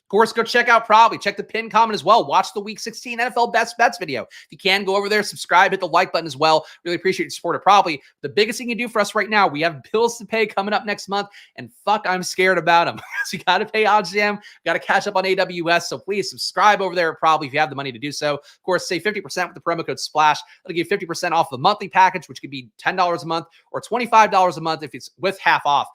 Of course, go check out Probably. Check the pin comment as well. Watch the Week 16 NFL Best Bets video. If you can, go over there, subscribe, hit the like button as well. Really appreciate your support of Probably. The biggest thing you do for us right now, we have bills to pay coming up next month, and fuck, I'm scared about them. So you got to pay OddsJam, got to catch up on AWS, so please subscribe over there at Probably if you have the money to do so. Of course, save 50% with the promo code SPLASH. That'll give you 50% off the monthly package, which could be $10 a month or $25 a month if it's with half off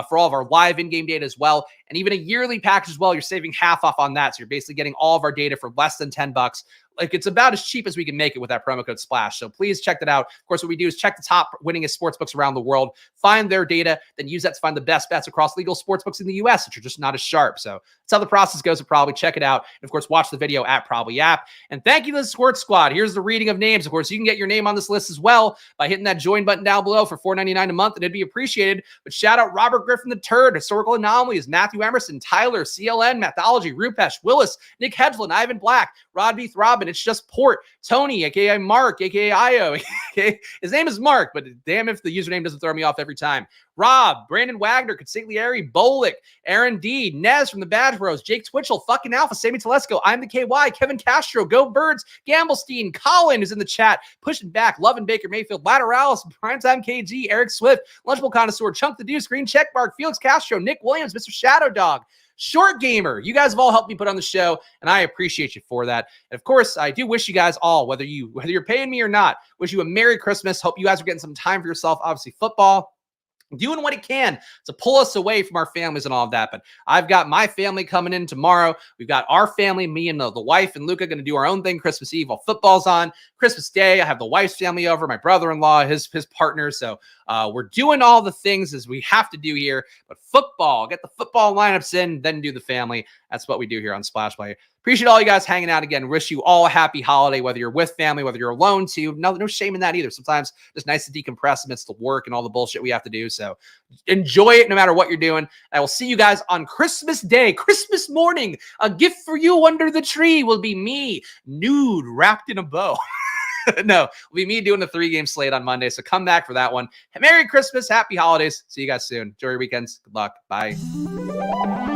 for all of our live in-game data as well. And even a yearly package as well, you're saving half off on that. So you're basically getting all of our data for less than $10. Like, it's about as cheap as we can make it with that promo code SPLASH. So please check that out. Of course, what we do is check the top winningest sportsbooks around the world, find their data, then use that to find the best bets across legal sportsbooks in the US, which are just not as sharp. So that's how the process goes at Probably. Check it out. And of course, watch the video at Probably app. And thank you to the Squirt Squad. Here's the reading of names. Of course, you can get your name on this list as well by hitting that join button down below for $4.99 a month, and it'd be appreciated. But shout out Robert Griffin the Turd, Historical Anomalies, Matthew Emerson, Tyler, CLN, Mathology, Rupesh, Willis, Nick Hedlund, Ivan Black, Rod B. Throbbing, Robin, it's just Port, Tony, aka Mark, aka Io, aka his name is Mark, but damn if the username doesn't throw me off every time. Rob, Brandon Wagner, Consigliere, Bolick, Aaron D, Nez from the Badge Bros, Jake Twitchell, fucking Alpha, Sammy Telesco, I'm the KY, Kevin Castro, Go Birds, Gamblestein, Colin is in the chat, pushing back, Lovin Baker Mayfield, Lateralis, Primetime KG, Eric Swift, Lunchable Connoisseur, Chunk the Deuce, Green Checkmark, Felix Castro, Nick Williams, Mr. Shadow Dog, Short Gamer. You guys have all helped me put on the show, and I appreciate you for that. And of course, I do wish you guys all, whether you're paying me or not, wish you a Merry Christmas. Hope you guys are getting some time for yourself. Obviously, football, doing what it can to pull us away from our families and all of that. But I've got my family coming in tomorrow. We've got our family, me and the wife and Luca, going to do our own thing Christmas Eve while football's on. Christmas Day, I have the wife's family over, my brother-in-law, his partner. So we're doing all the things as we have to do here. But football, get the football lineups in, then do the family. That's what we do here on Splash Play. Appreciate all you guys hanging out again. Wish you all a happy holiday, whether you're with family, whether you're alone too. No shame in that either. Sometimes it's nice to decompress amidst the work and all the bullshit we have to do. So enjoy it no matter what you're doing. I will see you guys on Christmas Day, Christmas morning. A gift for you under the tree will be me, nude, wrapped in a bow. No, it'll be me doing the 3-game slate on Monday. So come back for that one. Merry Christmas. Happy holidays. See you guys soon. Enjoy your weekends. Good luck. Bye.